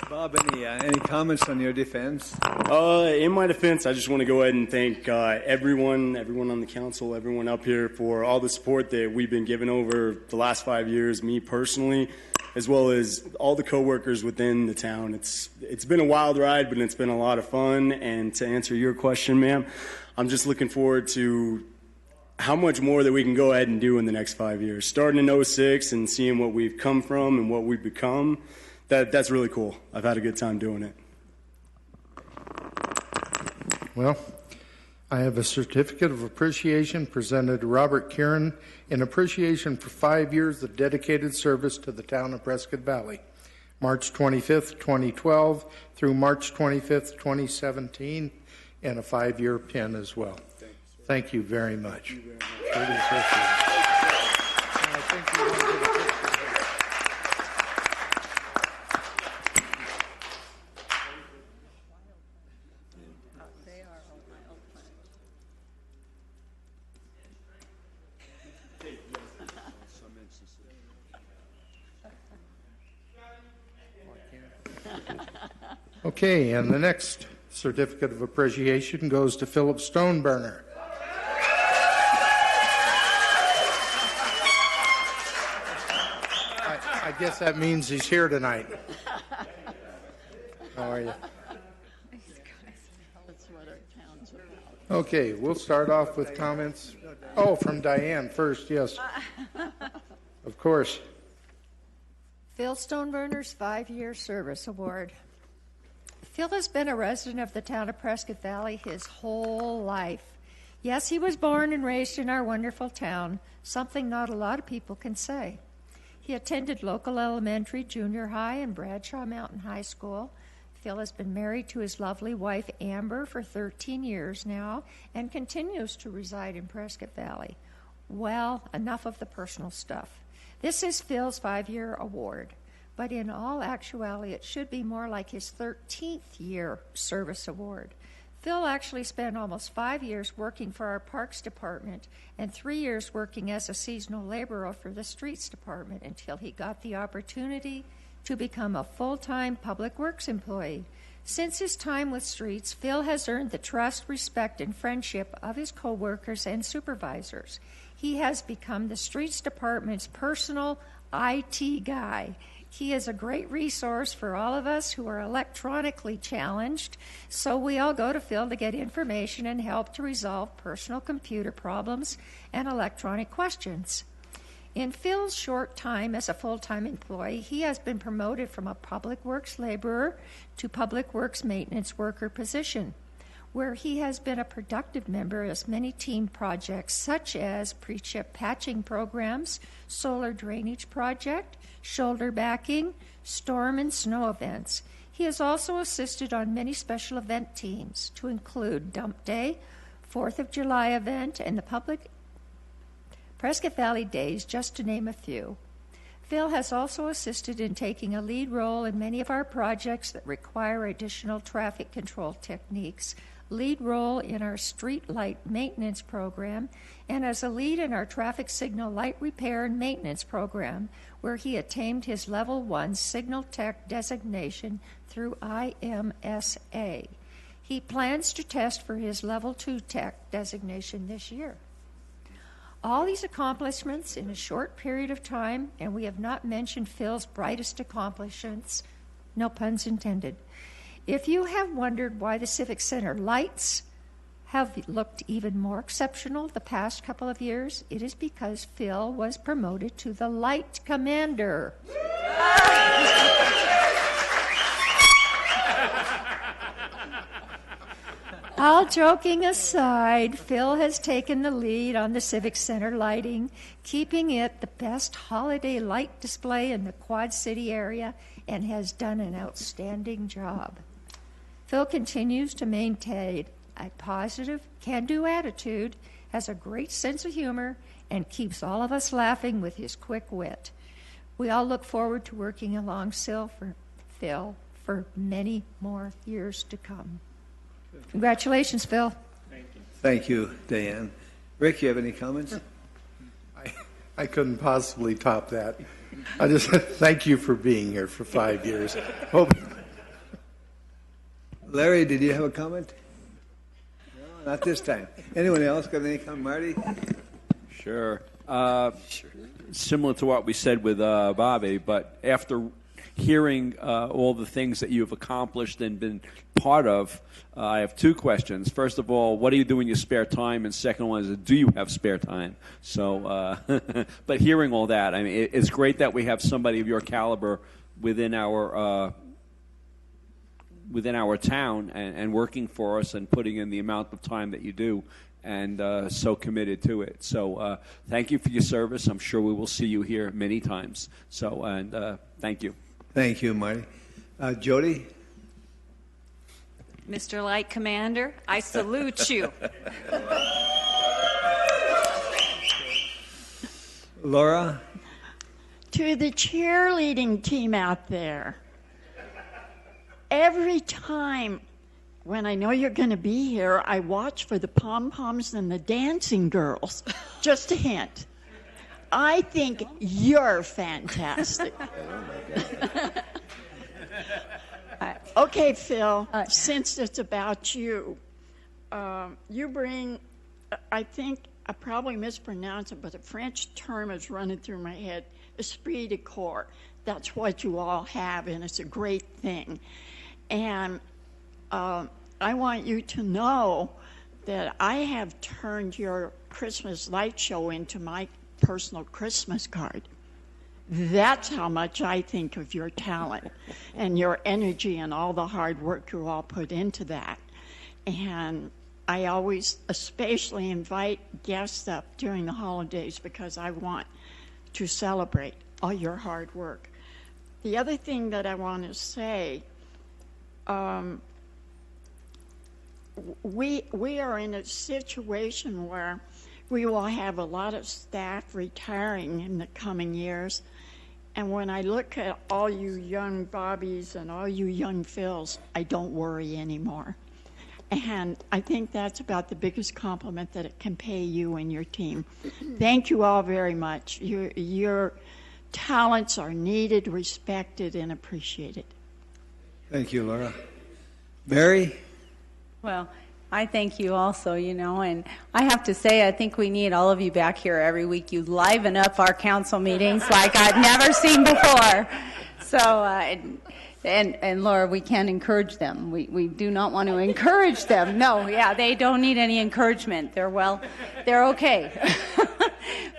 Bob, any comments on your defense? In my defense, I just want to go ahead and thank everyone on the council, everyone up here for all the support that we've been given over the last 5 years, me personally, as well as all the coworkers within the town. It's been a wild ride, but it's been a lot of fun. And to answer your question, ma'am, I'm just looking forward to how much more that we can go ahead and do in the next 5 years. Starting in 06 and seeing what we've come from and what we've become, that's really cool. I've had a good time doing it. Well, I have a certificate of appreciation presented to Robert Kieran in appreciation for 5 years of dedicated service to the town of Prescott Valley, March 25th, 2012 through March 25th, 2017, and a 5-year pin as well. Thank you very much. Really appreciate it. Okay, and the next certificate of appreciation goes to Philip Stoneburner. I guess that means he's here tonight. How are you? Okay, we'll start off with comments. Oh, from Diane first, yes. Of course. Phil Stoneburner's 5-year service award. Phil has been a resident of the town of Prescott Valley his whole life. Yes, he was born and raised in our wonderful town, something not a lot of people can say. He attended local elementary, junior high, and Bradshaw Mountain High School. Phil has been married to his lovely wife, Amber, for 13 years now and continues to reside in Prescott Valley. Well, enough of the personal stuff. This is Phil's 5-year award, but in all actuality, it should be more like his 13th year service award. Phil actually spent almost 5 years working for our Parks Department and 3 years working as a seasonal laborer for the Streets Department until he got the opportunity to become a full-time Public Works employee. Since his time with Streets, Phil has earned the trust, respect, and friendship of his coworkers and supervisors. He has become the Streets Department's personal IT guy. He is a great resource for all of us who are electronically challenged, so we all go to Phil to get information and help to resolve personal computer problems and electronic questions. In Phil's short time as a full-time employee, he has been promoted from a Public Works laborer to Public Works maintenance worker position, where he has been a productive member of many team projects such as pre-chip patching programs, solar drainage project, shoulder backing, storm and snow events. He has also assisted on many special event teams to include Dump Day, 4th of July event, and the public Prescott Valley Days, just to name a few. Phil has also assisted in taking a lead role in many of our projects that require additional traffic control techniques, lead role in our street light maintenance program, and as a lead in our traffic signal light repair and maintenance program, where he attained his Level 1 Signal Tech designation through IMSA. He plans to test for his Level 2 Tech designation this year. All these accomplishments in a short period of time, and we have not mentioned Phil's brightest accomplishments, no puns intended. If you have wondered why the Civic Center lights have looked even more exceptional the past couple of years, it is because Phil was promoted to the Light Commander. All joking aside, Phil has taken the lead on the Civic Center lighting, keeping it the best holiday light display in the Quad City area, and has done an outstanding job. Phil continues to maintain a positive, can-do attitude, has a great sense of humor, and keeps all of us laughing with his quick wit. We all look forward to working alongside Phil for many more years to come. Congratulations, Phil. Thank you, Diane. Rick, you have any comments? I couldn't possibly top that. I just thank you for being here for 5 years. Hope. Larry, did you have a comment? No, not this time. Anyone else got any comment? Marty? Sure. Similar to what we said with Bobby, but after hearing all the things that you've accomplished and been part of, I have two questions. First of all, what do you do in your spare time? And second one is, do you have spare time? So, but hearing all that, I mean, it's great that we have somebody of your caliber within our town and working for us and putting in the amount of time that you do, and so committed to it. So thank you for your service. I'm sure we will see you here many times. So, and thank you. Thank you, Marty. Jody? Mr. Light Commander, I salute you. Laura? To the cheerleading team out there, every time when I know you're going to be here, I watch for the pom-poms and the dancing girls. Just a hint. I think you're fantastic. Okay, Phil, since it's about you, you bring, I think I probably mispronounced it, but the French term is running through my head, esprit de corps. That's what you all have, and it's a great thing. And I want you to know that I have turned your Christmas light show into my personal Christmas card. That's how much I think of your talent and your energy and all the hard work you all put into that. And I always especially invite guests up during the holidays because I want to celebrate all your hard work. The other thing that I want to say, we are in a situation where we will have a lot of staff retiring in the coming years. And when I look at all you young Bobbies and all you young Phils, I don't worry anymore. And I think that's about the biggest compliment that it can pay you and your team. Thank you all very much. Your talents are needed, respected, and appreciated. Thank you, Laura. Mary? Well, I thank you also, and I have to say, I think we need all of you back here every week. You liven up our council meetings like I've never seen before. So, and Laura, we can't encourage them. We do not want to encourage them. No, yeah, they don't need any encouragement. They're okay.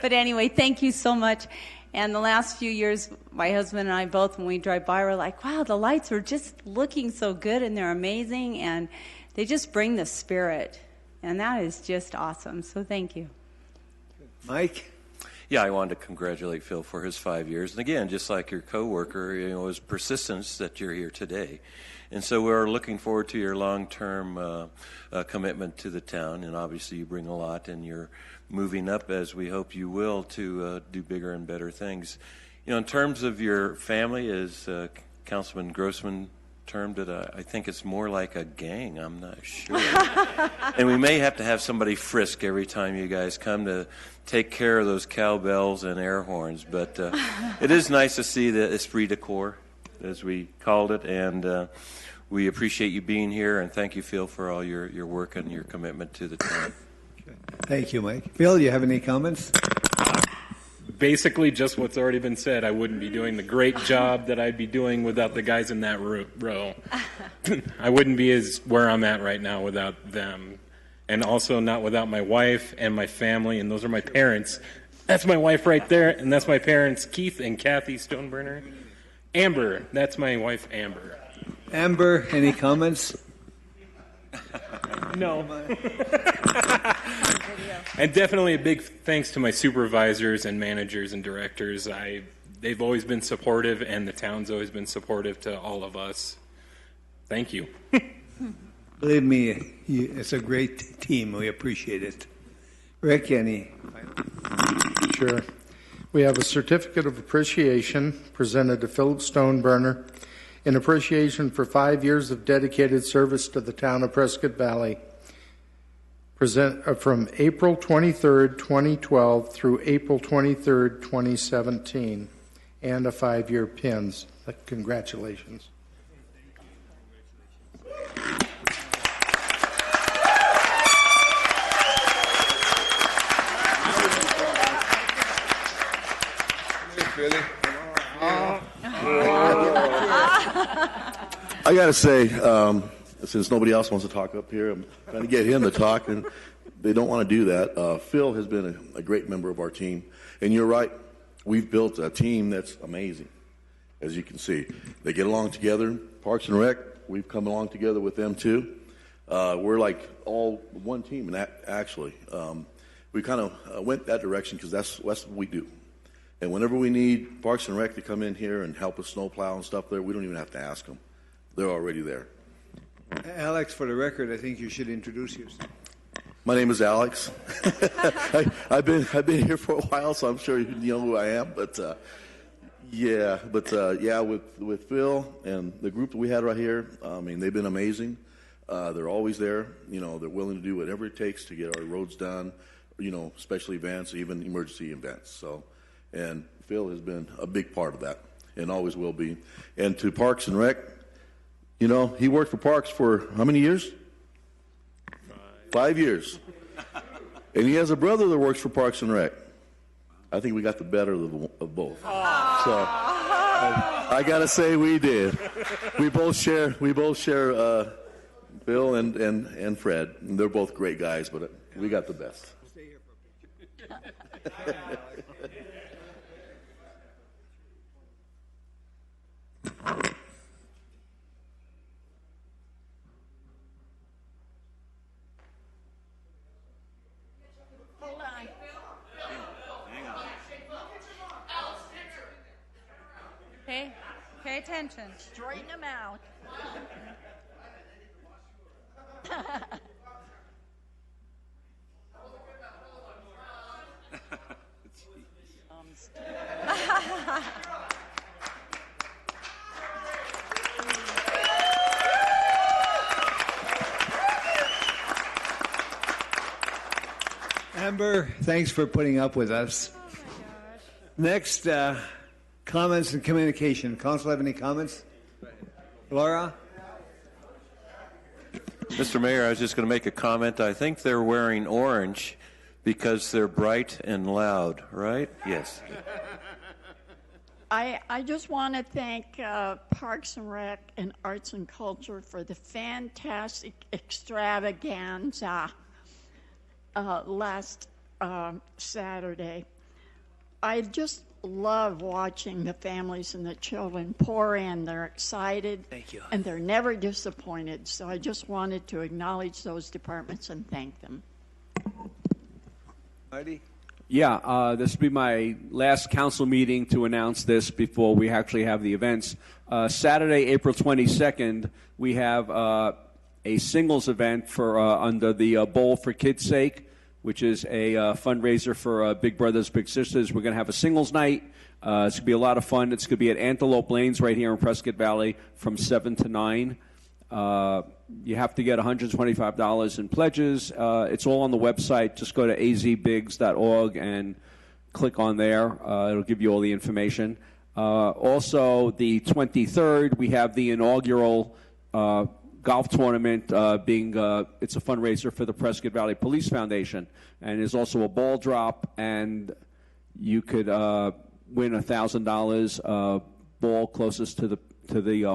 But anyway, thank you so much. And the last few years, my husband and I both, when we drive by, we're like, wow, the lights are just looking so good and they're amazing. And they just bring the spirit, and that is just awesome. So thank you. Mike? Yeah, I wanted to congratulate Phil for his 5 years. And again, just like your coworker, his persistence that you're here today. And so we're looking forward to your long-term commitment to the town. And obviously you bring a lot, and you're moving up, as we hope you will, to do bigger and better things. In terms of your family, as Councilman Grossman termed it, I think it's more like a gang. I'm not sure. And we may have to have somebody frisk every time you guys come to take care of those cowbells and air horns. But it is nice to see the esprit de corps, as we called it, and we appreciate you being here, and thank you, Phil, for all your work and your commitment to the town. Thank you, Mike. Phil, you have any comments? Basically, just what's already been said. I wouldn't be doing the great job that I'd be doing without the guys in that row. I wouldn't be where I'm at right now without them. And also not without my wife and my family, and those are my parents. That's my wife right there, and that's my parents, Keith and Kathy Stoneburner. Amber, that's my wife, Amber. Amber, any comments? No. And definitely a big thanks to my supervisors and managers and directors. They've always been supportive, and the town's always been supportive to all of us. Thank you. Believe me, it's a great team. We appreciate it. Rick, any? Sure. We have a certificate of appreciation presented to Philip Stoneburner in appreciation for 5 years of dedicated service to the town of Prescott Valley. From April 23rd, 2012 through April 23rd, 2017, and a 5-year pins. Congratulations. I got to say, since nobody else wants to talk up here, I'm trying to get him to talk, and they don't want to do that. Phil has been a great member of our team, and you're right. We've built a team that's amazing, as you can see. They get along together. Parks and Rec, we've come along together with them too. We're like all one team, and actually, we kind of went that direction because that's what we do. And whenever we need Parks and Rec to come in here and help us snowplow and stuff there, we don't even have to ask them. They're already there. Alex, for the record, I think you should introduce yourself. My name is Alex. I've been here for a while, so I'm sure you know who I am. But with Phil and the group that we had right here, I mean, they've been amazing. They're always there. They're willing to do whatever it takes to get our roads done. Special events, even emergency events. So, and Phil has been a big part of that, and always will be. And to Parks and Rec, You know, he worked for Parks for how many years? 5 years. And he has a brother that works for Parks and Rec. I think we got the better of both. So I got to say we did. We both share Bill and Fred. And they're both great guys, but we got the best. Hold on. Pay attention. Straighten them out. Amber, thanks for putting up with us. Next, comments and communication. Council have any comments? Laura? Mr. Mayor, I was just going to make a comment. I think they're wearing orange because they're bright and loud, right? Yes. I just want to thank Parks and Rec and Arts and Culture for the fantastic extravaganza last Saturday. I just love watching the families and the children pour in. They're excited. Thank you. And they're never disappointed. So I just wanted to acknowledge those departments and thank them. Marty? Yeah, this will be my last council meeting to announce this before we actually have the events. Saturday, April 22nd, we have a singles event for under the Bowl for Kids' Sake, which is a fundraiser for Big Brothers Big Sisters. We're going to have a singles night. It's going to be a lot of fun. It's going to be at Antelope Lanes right here in Prescott Valley from 7 to 9. You have to get $125 in pledges. It's all on the website. Just go to azbigs.org and click on there. It'll give you all the information. Also, the 23rd, we have the inaugural golf tournament it's a fundraiser for the Prescott Valley Police Foundation. And there's also a ball drop, and you could win $1,000 ball closest to the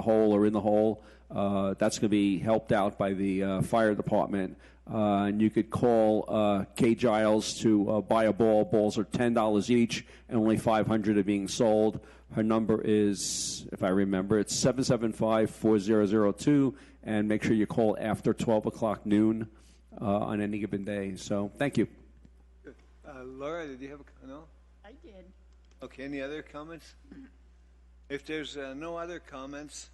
hole or in the hole. That's going to be helped out by the fire department. And you could call Kay Giles to buy a ball. Balls are $10 each, and only 500 are being sold. Her number is, if I remember, it's 775-4002, and make sure you call after 12 o'clock noon on any given day. So thank you. Laura, did you have a no? I did. Okay, any other comments? If there's no other comments,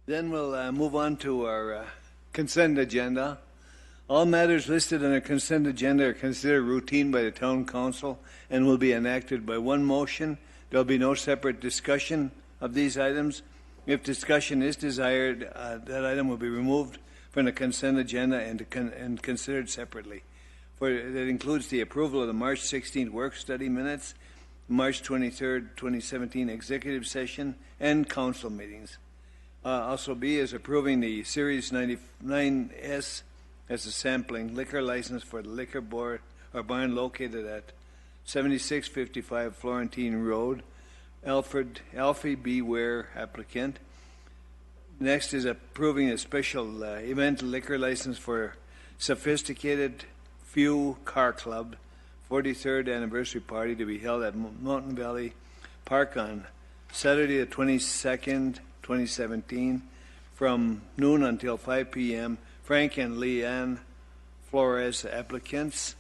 then we'll move on to our consent agenda. All matters listed on the consent agenda are considered routine by the town council and will be enacted by one motion. There will be no separate discussion of these items. If discussion is desired, that item will be removed from the consent agenda and considered separately. That includes the approval of the March 16th work study minutes, March 23rd, 2017 executive session, and council meetings. Also B is approving the Series 99S as a sampling liquor license for the liquor board or barn located at 7655 Florentine Road. Alfie B. Ware, applicant. Next is approving a special event liquor license for Sophisticated Few Car Club 43rd anniversary party to be held at Mountain Valley Park on Saturday the 22nd, 2017 from noon until 5 p.m. Frank and Leanne Flores, applicants.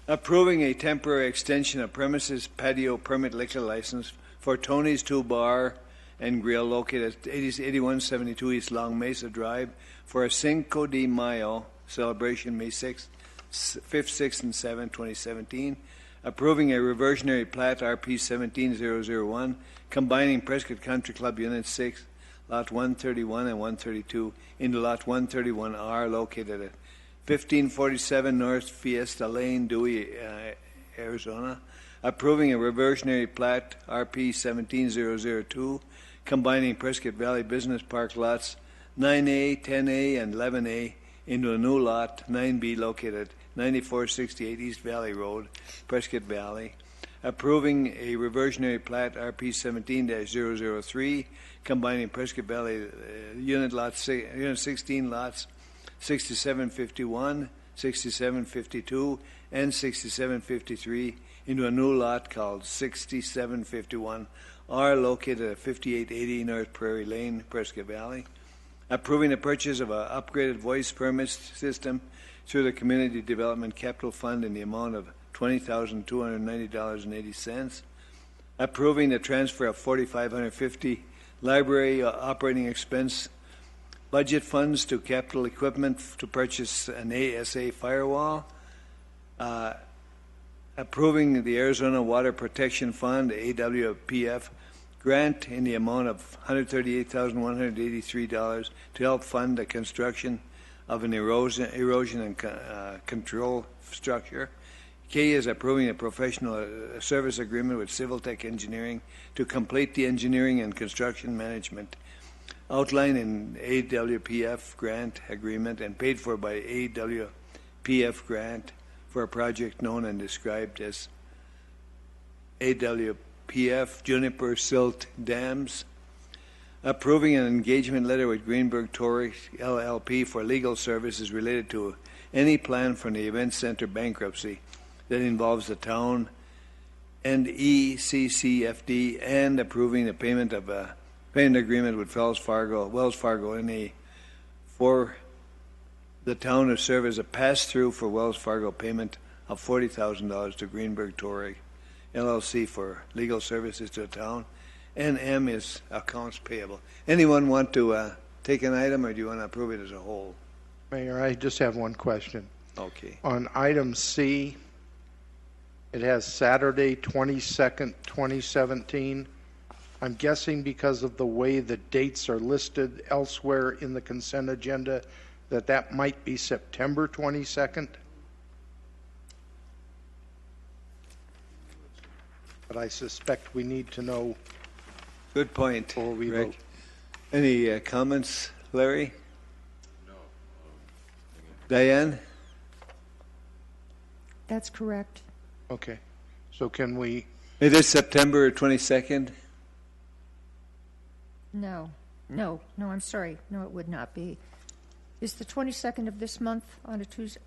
Approving a temporary extension of premises patio permit liquor license for Tony's 2 Bar and Grill located at 8172 East Long Mesa Drive for a Cinco de Mayo celebration May 6th, 5th, 6th, and 7th, 2017. Approving a reversionary plat RP 17001 combining Prescott Country Club Unit 6, Lot 131 and 132 into Lot 131R located at 1547 North Fiesta Lane, Dewey, Arizona. approving a reversionary plat RP 17002, combining Prescott Valley Business Park lots 9A, 10A, and 11A into a new lot 9B located at 9468 East Valley Road, Prescott Valley. Approving a reversionary plat RP 17-003, combining Prescott Valley Unit 16 lots 6751, 6752, and 6753 into a new lot called 6751 R located at 5880 North Prairie Lane, Prescott Valley. Approving the purchase of an upgraded voice permit system through the Community Development Capital Fund in the amount of $20,290.80. Approving the transfer of $4,550 library operating expense budget funds to capital equipment to purchase an ASA firewall. Approving the Arizona Water Protection Fund, AWPF, grant in the amount of $138,183 to help fund the construction of an erosion and control structure. K is approving a professional service agreement with Civil Tech Engineering to complete the engineering and construction management outlined in AWPF grant agreement and paid for by AWPF grant for a project known and described as AWPF Juniper Silt Dams. Approving an engagement letter with Greenberg Torrey LLP for legal services related to any plan for the Event Center bankruptcy that involves the town and ECCFD, and approving the payment of a payment agreement with Wells Fargo NA for the town to serve as a pass-through for Wells Fargo payment of $40,000 to Greenberg Torrey LLC for legal services to the town. And M is accounts payable. Anyone want to take an item, or do you want to approve it as a whole? Mayor, I just have one question. Okay. On item C, it has Saturday, 22nd, 2017. I'm guessing because of the way the dates are listed elsewhere in the consent agenda that might be September 22nd. But I suspect we need to know. Good point, before we Rick. vote. Any comments, Larry? No. Diane? That's correct. Okay. So can we? It is September 22nd? No, I'm sorry. No, it would not be. Is the 22nd of this month on a Tuesday,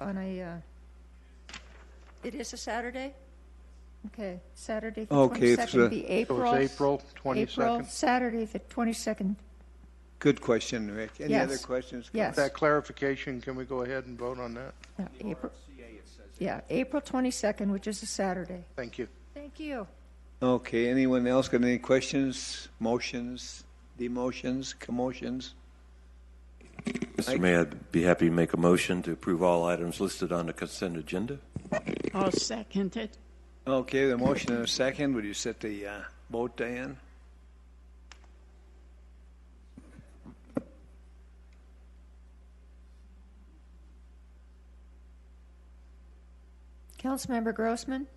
it is a Saturday? Okay, Saturday the Okay, 22nd it's would be April. So it's April 22nd? April, Saturday the 22nd. Good question, Rick. Any Yes. other questions? Yes. That clarification, can we go ahead and vote on that? April 22nd, which is a Saturday. Thank you. Thank you. Okay, anyone else got any questions, motions, demotions, commotions? Mr. Mayor, I'd be happy to make a motion to approve all items listed on the consent agenda. I'll second it. Okay, the motion and a second. Would you set the vote, Diane? Councilmember Grossman?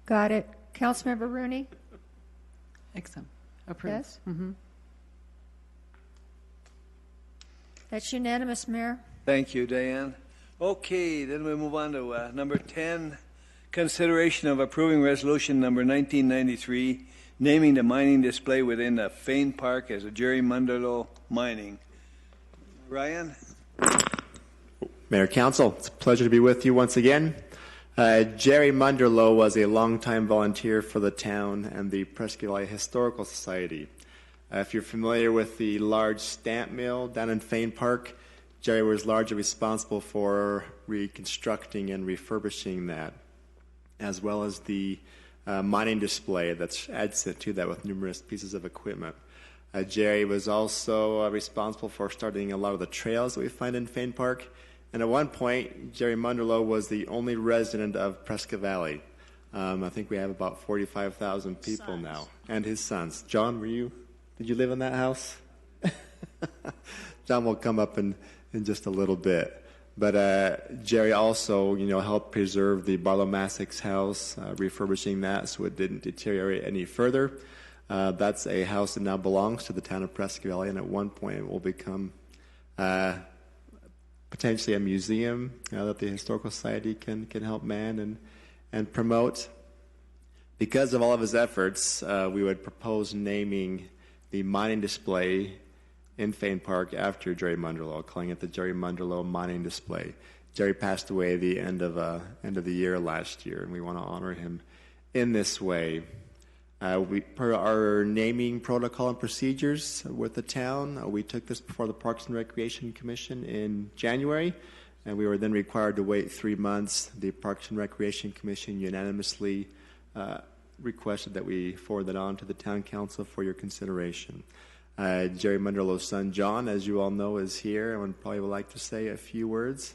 Got it. Councilmember Rooney? Excellent. Approved. Yes? Mm-hmm. That's unanimous, Mayor. Thank you, Diane. Okay, then we move on to number 10, consideration of approving resolution number 1993, naming the mining display within the Fane Park as a Jerry Munderloh Mining. Ryan? Mayor, Council, it's a pleasure to be with you once again. Jerry Munderloh was a longtime volunteer for the town and the Prescott Valley Historical Society. If you're familiar with the large stamp mill down in Fane Park, Jerry was largely responsible for reconstructing and refurbishing that, as well as the mining display that's adds to that with numerous pieces of equipment. Jerry was also responsible for starting a lot of the trails that we find in Fane Park. And at one point, Jerry Munderloh was the only resident of Prescott Valley. I think we have about 45,000 people now, and his sons. John, did you live in that house? John will come up in just a little bit. But Jerry also, helped preserve the Barlow Massix house, refurbishing that so it didn't deteriorate any further. That's a house that now belongs to the town of Presque Valley, and at one point it will become potentially a museum that the Historical Society can help man and promote. Because of all of his efforts, we would propose naming the mining display in Fane Park after Jerry Munderloh, calling it the Jerry Munderloh Mining Display. Jerry passed away at the end of the year last year, and we want to honor him in this way. Per our naming protocol and procedures with the town, we took this before the Parks and Recreation Commission in January, and we were then required to wait 3 months. The Parks and Recreation Commission unanimously requested that we forward that on to the town council for your consideration. Jerry Munderloh's son, John, as you all know, is here and probably would like to say a few words,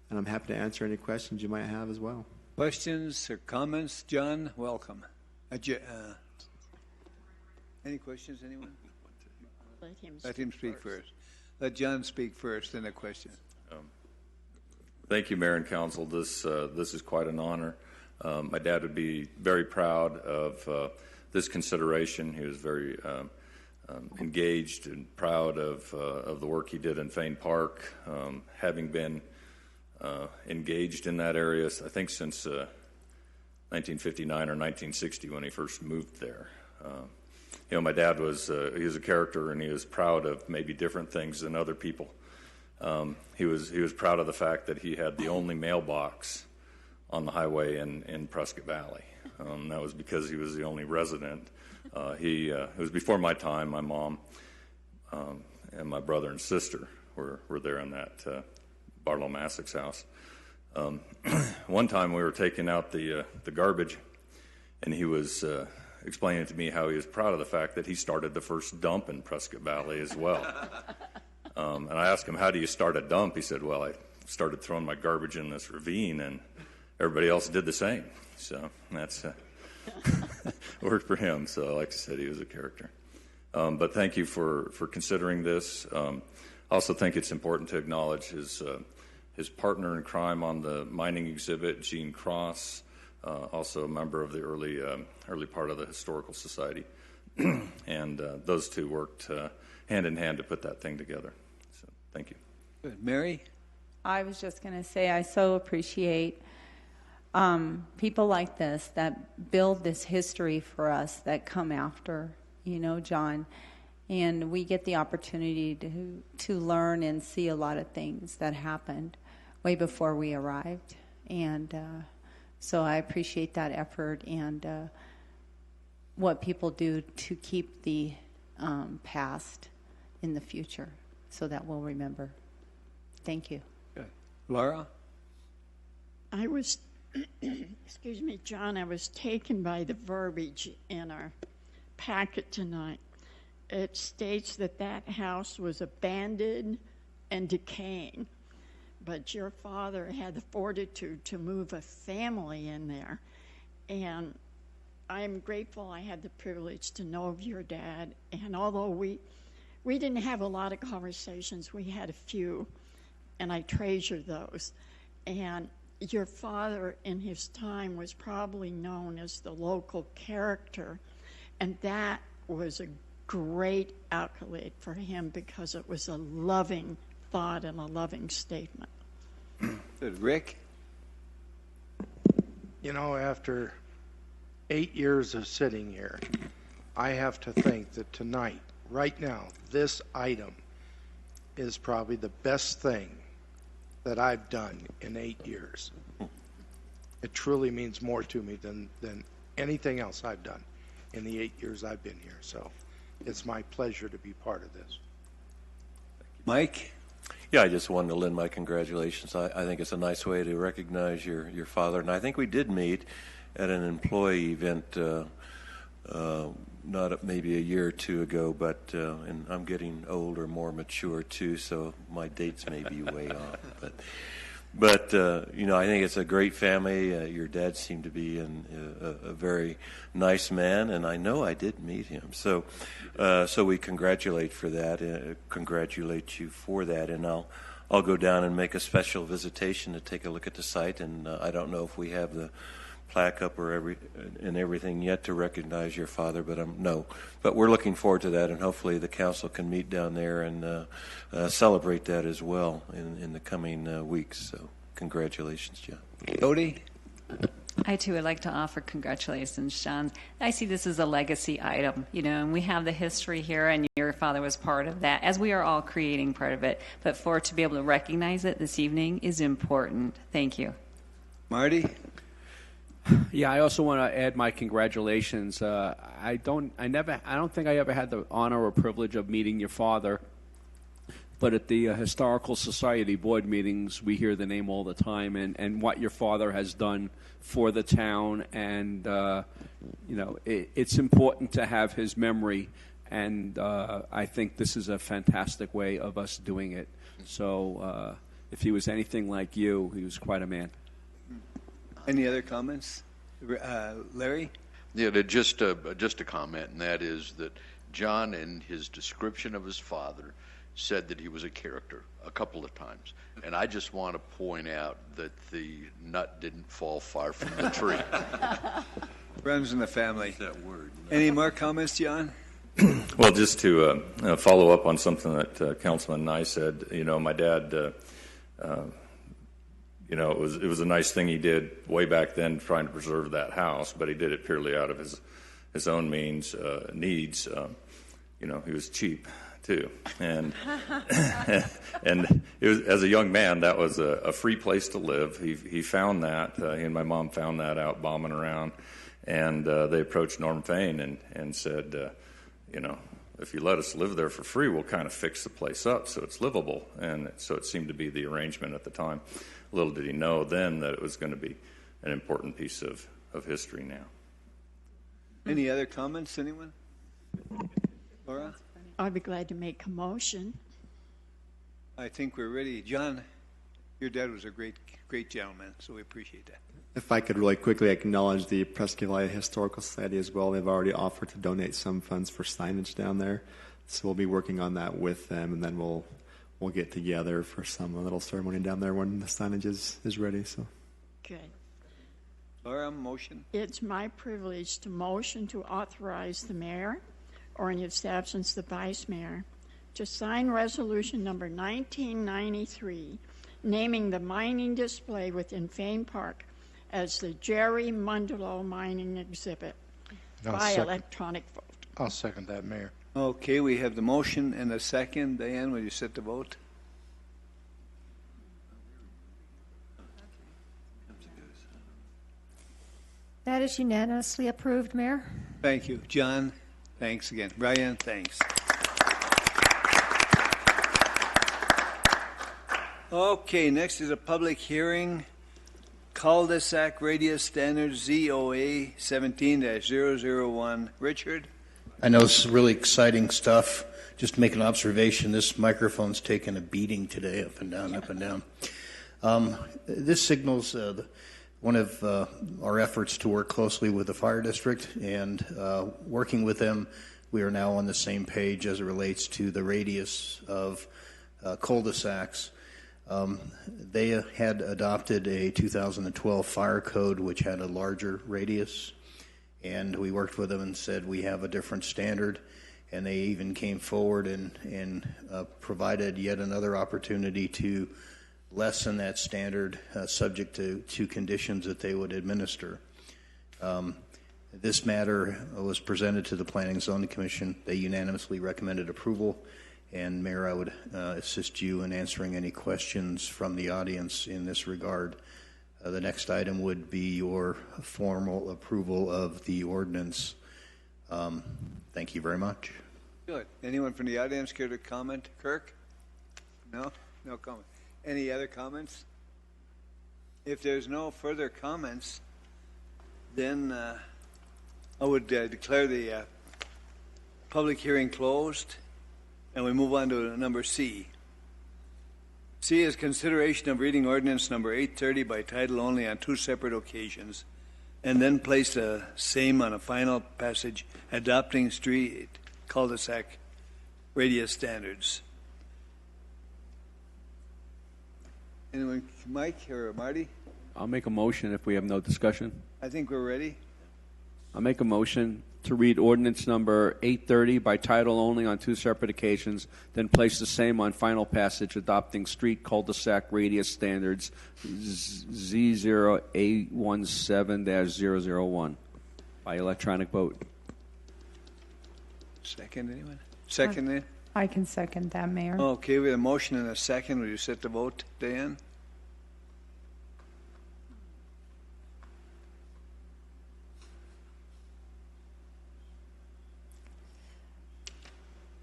and I'm happy to answer any questions you might have as well. Questions or comments? John, welcome. Any questions, anyone? Let him speak first. Let John speak first, then a question. Thank you, Mayor and Council. This is quite an honor. My dad would be very proud of this consideration. He was very engaged and proud of the work he did in Fane Park, having been engaged in that area, I think since 1959 or 1960 when he first moved there. My dad was he was a character, and he was proud of maybe different things than other people. He was proud of the fact that he had the only mailbox on the highway in Presque Valley. That was because he was the only resident. It was before my time. My mom and my brother and sister were there in that Barlow Massix house. One time we were taking out the garbage, and he was explaining to me how he was proud of the fact that he started the first dump in Presque Valley as well. And I asked him, how do you start a dump? He said, well, I started throwing my garbage in this ravine, and everybody else did the same. So that's worked for him. So like I said, he was a character. But thank you for considering this. I also think it's important to acknowledge his partner in crime on the mining exhibit, Gene Cross, also a member of the early part of the Historical Society. And those two worked hand in hand to put that thing together. So thank you. Good. Mary? I was just going to say I so appreciate people like this that build this history for us that come after, John. And we get the opportunity to learn and see a lot of things that happened way before we arrived. And so I appreciate that effort and what people do to keep the past in the future so that we'll remember. Thank you. Good. Laura? I was, excuse me, John, I was taken by the verbiage in our packet tonight. It states that house was abandoned and decaying, but your father had the fortitude to move a family in there. And I'm grateful I had the privilege to know of your dad. And although we didn't have a lot of conversations, we had a few, and I treasure those. And your father in his time was probably known as the local character, and that was a great accolade for him because it was a loving thought and a loving statement. Good. Rick? After 8 years of sitting here, I have to think that tonight, right now, this item is probably the best thing that I've done in 8 years. It truly means more to me than anything else I've done in the 8 years I've been here. So it's my pleasure to be part of this. Mike? Yeah, I just wanted to lend my congratulations. I think it's a nice way to recognize your father. And I think we did meet at an employee event not maybe a year or two ago, but and I'm getting older, more mature too, so my dates may be way off. But I think it's a great family. Your dad seemed to be a very nice man, and I know I did meet him. So we congratulate you for that, and I'll I'll go down and make a special visitation to take a look at the site. And I don't know if we have the plaque up or everything yet to recognize your father, but no. But we're looking forward to that, and hopefully the council can meet down there and celebrate that as well in the coming weeks. So congratulations, John. Jody? I too would like to offer congratulations, John. I see this as a legacy item, and we have the history here, and your father was part of that, as we are all creating part of it. But for to be able to recognize it this evening is important. Thank you. Marty? Yeah, I also want to add my congratulations. I don't think I ever had the honor or privilege of meeting your father, but at the Historical Society board meetings, we hear the name all the time, and what your father has done for the town, and it's important to have his memory, and I think this is a fantastic way of us doing it. So if he was anything like you, he was quite a man. Any other comments? Larry? Yeah, just a comment, and that is that John, in his description of his father, said that he was a character a couple of times. And I just want to point out that the nut didn't fall far from the tree. Runs in the family. That word. Any more comments, John? Well, just to follow up on something that Councilman Nye said, my dad, it was a nice thing he did way back then, trying to preserve that house, but he did it purely out of his own needs. He was cheap too, and and it was, as a young man, that was a free place to live. He found that. He and my mom found that out bombing around, and they approached Norm Fain and said, if you let us live there for free, we'll kind of fix the place up so it's livable. And so it seemed to be the arrangement at the time. Little did he know then that it was going to be an important piece of history now. Any other comments, anyone? Laura? I'd be glad to make a motion. I think we're ready. John, your dad was a great gentleman, so we appreciate that. If I could really quickly acknowledge the Presque Isle Historical Society as well. They've already offered to donate some funds for signage down there. So we'll be working on that with them, and then we'll get together for some little ceremony down there when the signage is ready. So. Good. Laura, motion. It's my privilege to motion to authorize the mayor, or in its absence, the vice mayor, to sign resolution number 1993, naming the mining display within Fain Park as the Jerry Munderloh Mining Exhibit by electronic vote. I'll second that, Mayor. Okay, we have the motion and a second. Diane, will you set the vote? That is unanimously approved, Mayor. Thank you. John, thanks again. Brian, thanks. Okay, next is a public hearing. Cul-de-sac radius standards ZOA 17-001. Richard? I know this is really exciting stuff. Just make an observation. This microphone's taken a beating today, up and down, up and down. This signals one of our efforts to work closely with the fire district, and working with them, we are now on the same page as it relates to the radius of cul-de-sacs. They had adopted a 2012 fire code which had a larger radius, and we worked with them and said we have a different standard, and they even came forward and provided yet another opportunity to lessen that standard subject to conditions that they would administer. This matter was presented to the Planning and Zoning Commission. They unanimously recommended approval. And Mayor, I would assist you in answering any questions from the audience in this regard. The next item would be your formal approval of the ordinance. Thank you very much. Good. Anyone from the audience care to comment? Kirk? No? No comment. Any other comments? If there's no further comments, then I would declare the public hearing closed. And we move on to number C. C is consideration of reading ordinance number 830 by title only on two separate occasions, and then place the same on a final passage adopting street cul-de-sac radius standards. Anyone, Mike or Marty? I'll make a motion if we have no discussion. I think we're ready. I'll make a motion to read ordinance number 830 by title only on 2 separate occasions, then place the same on final passage adopting street cul-de-sac radius standards Z0A17-001 by electronic vote. Second, anyone? Second, then? I can second that, Mayor. Okay, we have a motion and a second. Will you set the vote, Diane?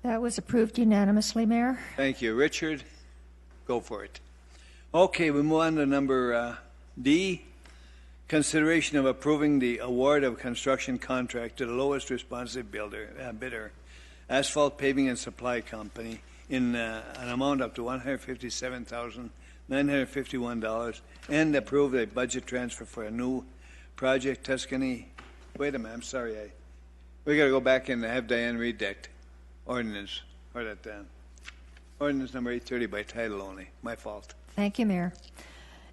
That was approved unanimously, Mayor. Thank you. Richard, go for it. Okay, we move on to number D, consideration of approving the award of construction contract to the lowest responsive bidder, Asphalt Paving and Supply Company, in an amount up to $157,951, and approve a budget transfer for a new project, Tuscany. Wait a minute, I'm sorry. We got to go back and have Diane read that ordinance, or that ordinance number 830 by title only. My fault. Thank you, Mayor.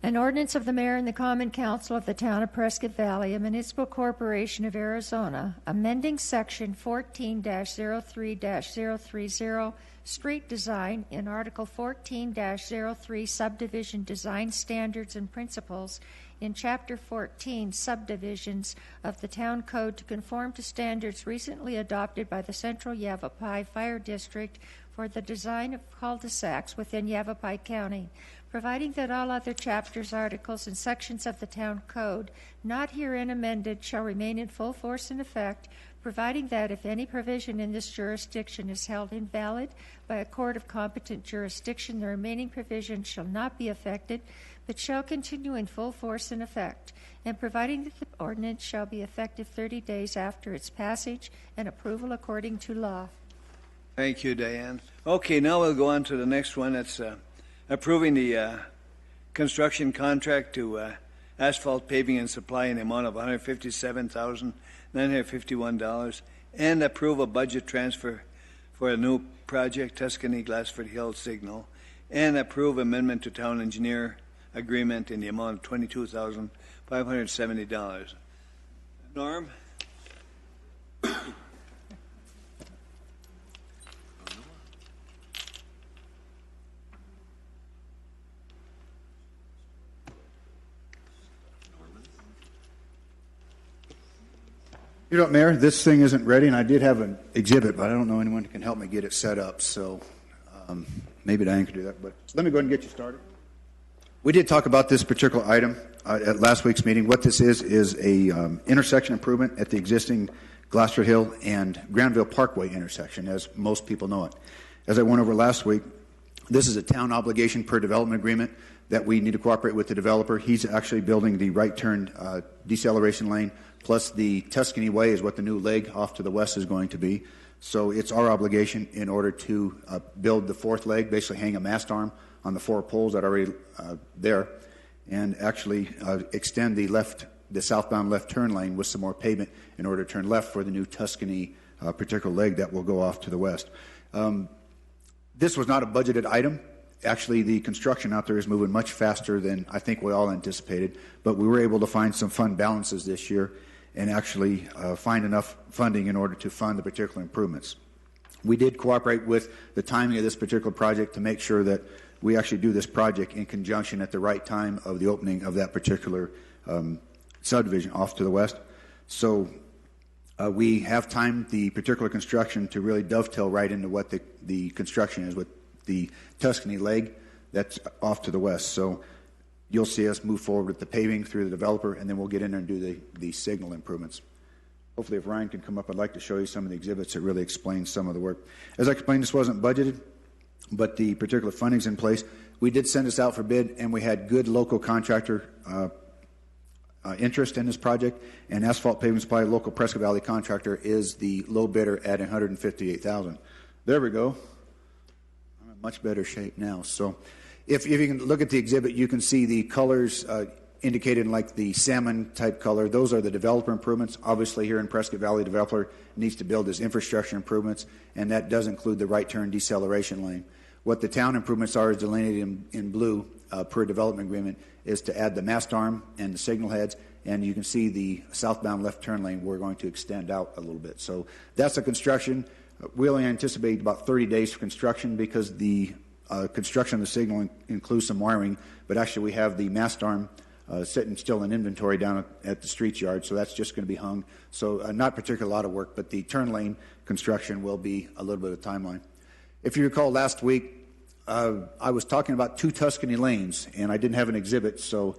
An ordinance of the Mayor and the Common Council of the Town of Prescott Valley, a municipal corporation of Arizona, amending Section 14-03-030, street design in Article 14-03, subdivision design standards and principles in Chapter 14, subdivisions of the Town Code to conform to standards recently adopted by the Central Yavapai Fire District for the design of cul-de-sacs within Yavapai County, providing that all other chapters, articles, and sections of the Town Code not herein amended shall remain in full force and effect, providing that if any provision in this jurisdiction is held invalid by a court of competent jurisdiction, the remaining provision shall not be affected, but shall continue in full force and effect, and providing that the ordinance shall be effective 30 days after its passage and approval according to law. Thank you, Diane. Okay, now we'll go on to the next one. That's approving the construction contract to Asphalt Paving and Supply in the amount of $157,951, and approve a budget transfer for a new project, Tuscany Glassford Hill Signal, and approve amendment to town engineer agreement in the amount of $22,570. Norm? You know what, Mayor, this thing isn't ready, and I did have an exhibit, but I don't know anyone who can help me get it set up, so maybe Diane could do that. But let me go ahead and get you started. We did talk about this particular item at last week's meeting. What this is a intersection improvement at the existing Glassford Hill and Granville Parkway intersection, as most people know it. As I went over last week, this is a town obligation per development agreement that we need to cooperate with the developer. He's actually building the right turn deceleration lane, plus the Tuscany Way is what the new leg off to the west is going to be. So it's our obligation in order to build the fourth leg, basically hang a mast arm on the 4 poles that are already there, and actually extend the southbound left turn lane with some more pavement in order to turn left for the new Tuscany particular leg that will go off to the west. This was not a budgeted item. Actually, the construction out there is moving much faster than I think we all anticipated, but we were able to find some fund balances this year and actually find enough funding in order to fund the particular improvements. We did cooperate with the timing of this particular project to make sure that we actually do this project in conjunction at the right time of the opening of that particular subdivision off to the west. So we have timed the particular construction to really dovetail right into what the construction is with the Tuscany leg that's off to the west. So you'll see us move forward with the paving through the developer, and then we'll get in there and do the signal improvements. Hopefully, if Ryan can come up, I'd like to show you some of the exhibits that really explain some of the work. As I explained, this wasn't budgeted, but the particular funding's in place. We did send this out for bid, and we had good local contractor interest in this project, and Asphalt Paving Supply, local Prescott Valley contractor, is the low bidder at $158,000. There we go. I'm in much better shape now. So if you can look at the exhibit, you can see the colors indicated in like the salmon type color. Those are the developer improvements. Obviously here in Prescott Valley, developer needs to build his infrastructure improvements, and that does include the right turn deceleration lane. What the town improvements are is delineated in blue per development agreement, is to add the mast arm and the signal heads, and you can see the southbound left turn lane we're going to extend out a little bit. So that's the construction. We only anticipate about 30 days for construction because the construction of the signal includes some wiring, but actually we have the mast arm sitting still in inventory down at the streets yard, so that's just going to be hung. So not particularly a lot of work, but the turn lane construction will be a little bit of timeline. If you recall last week, I was talking about 2 Tuscany lanes, and I didn't have an exhibit, so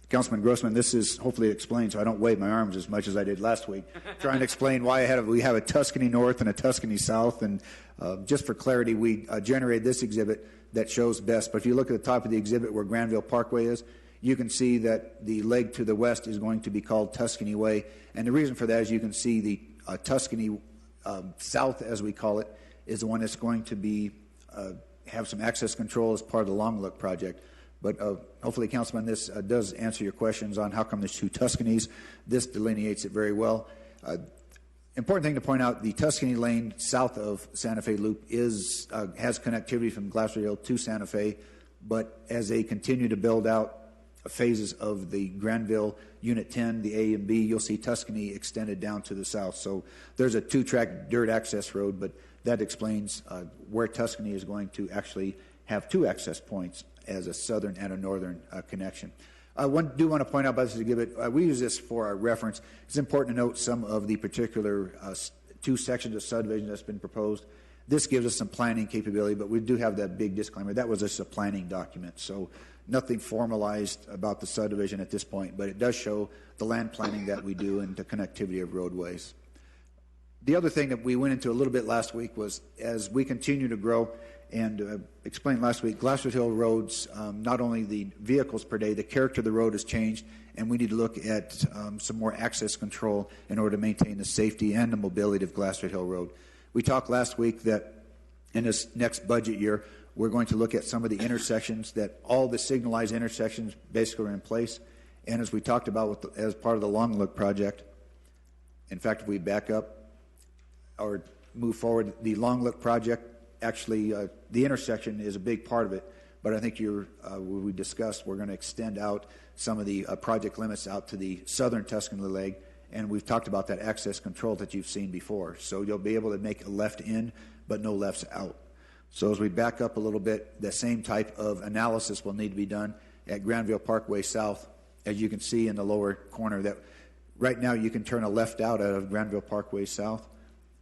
Councilman Grossman, this is hopefully explained so I don't wave my arms as much as I did last week, trying to explain why we have a Tuscany North and a Tuscany South, and just for clarity, we generated this exhibit that shows best. But if you look at the top of the exhibit where Granville Parkway is, you can see that the leg to the west is going to be called Tuscany Way, and the reason for that is you can see the Tuscany South, as we call it, is the one that's going to be have some access control as part of the Long Look project. But hopefully, Councilman, this does answer your questions on how come there's 2 Tuscanys. This delineates it very well. Important thing to point out, the Tuscany lane south of Santa Fe Loop has connectivity from Glasser Hill to Santa Fe, but as they continue to build out phases of the Granville Unit 10, the A and B, you'll see Tuscany extended down to the south. So there's a 2-track dirt access road, but that explains where Tuscany is going to actually have 2 access points as a southern and a northern connection. I do want to point out about this exhibit, we use this for our reference. It's important to note some of the particular 2 sections of subdivision that's been proposed. This gives us some planning capability, but we do have that big disclaimer. That was just a planning document, so nothing formalized about the subdivision at this point, but it does show the land planning that we do and the connectivity of roadways. The other thing that we went into a little bit last week was as we continue to grow, and explained last week, Glasser Hill roads, not only the vehicles per day, the character of the road has changed, and we need to look at some more access control in order to maintain the safety and the mobility of Glasser Hill Road. We talked last week that in this next budget year, we're going to look at some of the intersections, that all the signalized intersections basically are in place. And as we talked about as part of the Long Look project, in fact, if we back up or move forward, the Long Look project, actually, the intersection is a big part of it, but I think we discussed we're going to extend out some of the project limits out to the southern Tuscany leg, and we've talked about that access control that you've seen before. So you'll be able to make a left in, but no lefts out. So as we back up a little bit, the same type of analysis will need to be done at Granville Parkway South. As you can see in the lower corner, that right now you can turn a left out of Granville Parkway South,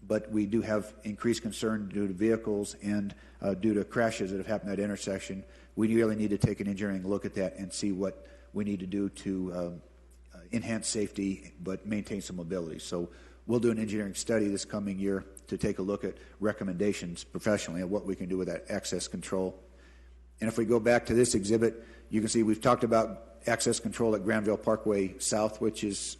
but we do have increased concern due to vehicles and due to crashes that have happened at that intersection. We really need to take an engineering look at that and see what we need to do to enhance safety but maintain some mobility. So we'll do an engineering study this coming year to take a look at recommendations professionally of what we can do with that access control. And if we go back to this exhibit, you can see we've talked about access control at Granville Parkway South, which is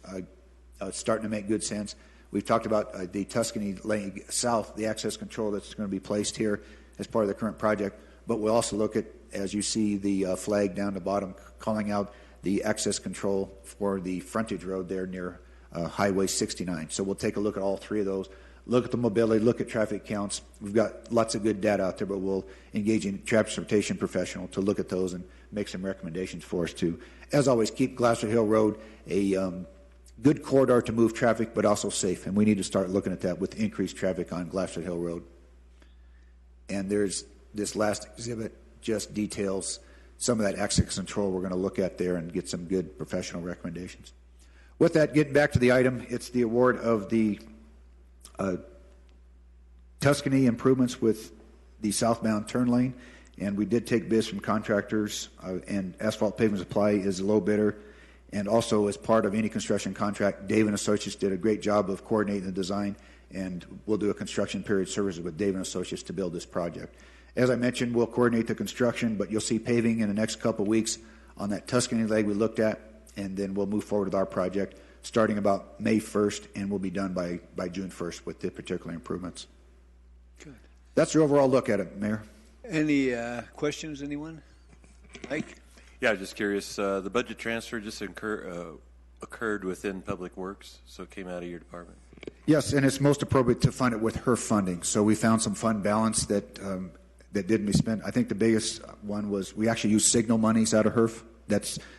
starting to make good sense. We've talked about the Tuscany Lane South, the access control that's going to be placed here as part of the current project. But we'll also look at, as you see the flag down the bottom, calling out the access control for the frontage road there near Highway 69. So we'll take a look at all 3 of those, look at the mobility, look at traffic counts. We've got lots of good data out there, but we'll engage in transportation professional to look at those and make some recommendations for us to, as always, keep Glasser Hill Road a good corridor to move traffic, but also safe. And we need to start looking at that with increased traffic on Glasser Hill Road. And there's this last exhibit just details some of that access control we're going to look at there and get some good professional recommendations. With that, getting back to the item, it's the award of the Tuscany improvements with the southbound turn lane. And we did take bids from contractors, and Asphalt Pavement Supply is the low bidder. And also, as part of any construction contract, Dave & Associates did a great job of coordinating the design, and we'll do a construction period services with Dave & Associates to build this project. As I mentioned, we'll coordinate the construction, but you'll see paving in the next couple of weeks on that Tuscany leg we looked at, and then we'll move forward with our project starting about May 1st, and we'll be done by June 1st with the particular improvements. Good. That's the overall look at it, Mayor. Any questions, anyone? Mike? Yeah, I was just curious. The budget transfer just occurred within Public Works, so it came out of your department? Yes, and it's most appropriate to fund it with her funding. So we found some fund balance that that didn't be spent. I think the biggest one was we actually used signal monies out of HERF.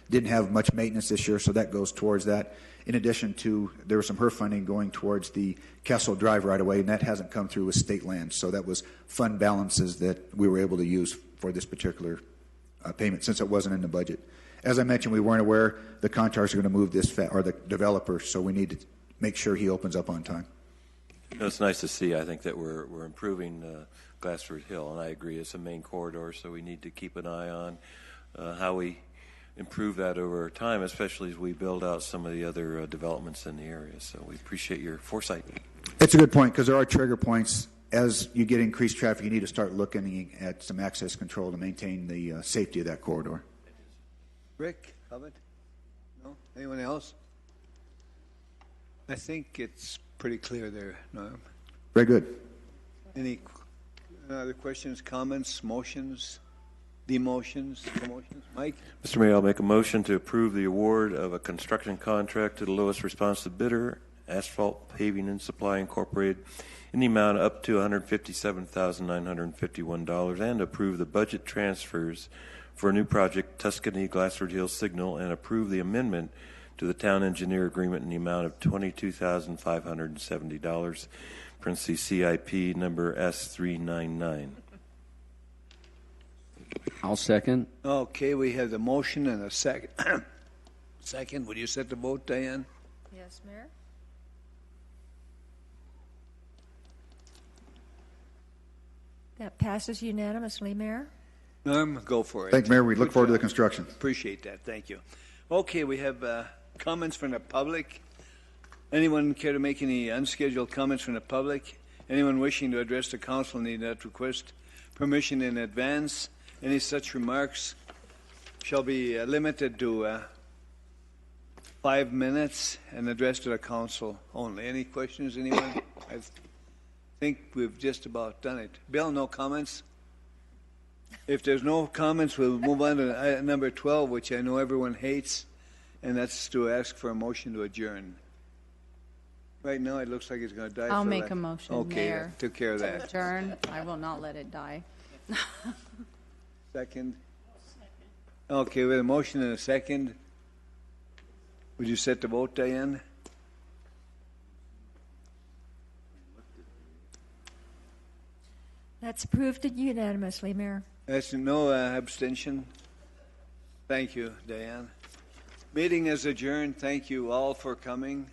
Didn't have much maintenance this year, so that goes towards that. In addition to, there was some HERF funding going towards the Kessel Drive right away, and that hasn't come through with state land. So that was fund balances that we were able to use for this particular payment since it wasn't in the budget. As I mentioned, we weren't aware the contractors are going to move this, or the developer, so we need to make sure he opens up on time. It's nice to see. I think that we're improving Glassford Hill, and I agree it's a main corridor, so we need to keep an eye on how we improve that over time, especially as we build out some of the other developments in the area. So we appreciate your foresight. It's a good point because there are trigger points. As you get increased traffic, you need to start looking at some access control to maintain the safety of that corridor. Rick, comment? No? Anyone else? I think it's pretty clear there, Norm. Very good. Any other questions, comments, motions, demotions, promotions? Mike? Mr. Mayor, I'll make a motion to approve the award of a construction contract to the lowest responsive bidder, Asphalt Paving and Supply Incorporated, in the amount up to $157,951, and approve the budget transfers for a new project, Tuscany Glassford Hill Signal, and approve the amendment to the town engineer agreement in the amount of $22,570, parentheses CIP number S399. I'll second. Okay, we have the motion and a second. Second, would you set the vote, Diane? Yes, Mayor. That passes unanimously, Mayor. Norm, go for it. Thank you, Mayor. We look forward to the construction. Appreciate that. Thank you. Okay, we have comments from the public. Anyone care to make any unscheduled comments from the public? Anyone wishing to address the council need not request permission in advance. Any such remarks shall be limited to 5 minutes and addressed to the council only. Any questions, anyone? I think we've just about done it. Bill, no comments? If there's no comments, we'll move on to number 12, which I know everyone hates, and that's to ask for a motion to adjourn. Right now, it looks like it's going to die. I'll make a motion, Okay, Mayor. took care of that. Adjourn. I will not let it die. Second. Okay, with a motion and a second. Would you set the vote, Diane? That's approved unanimously, Mayor. That's no abstention. Thank you, Diane. Meeting is adjourned. Thank you all for coming.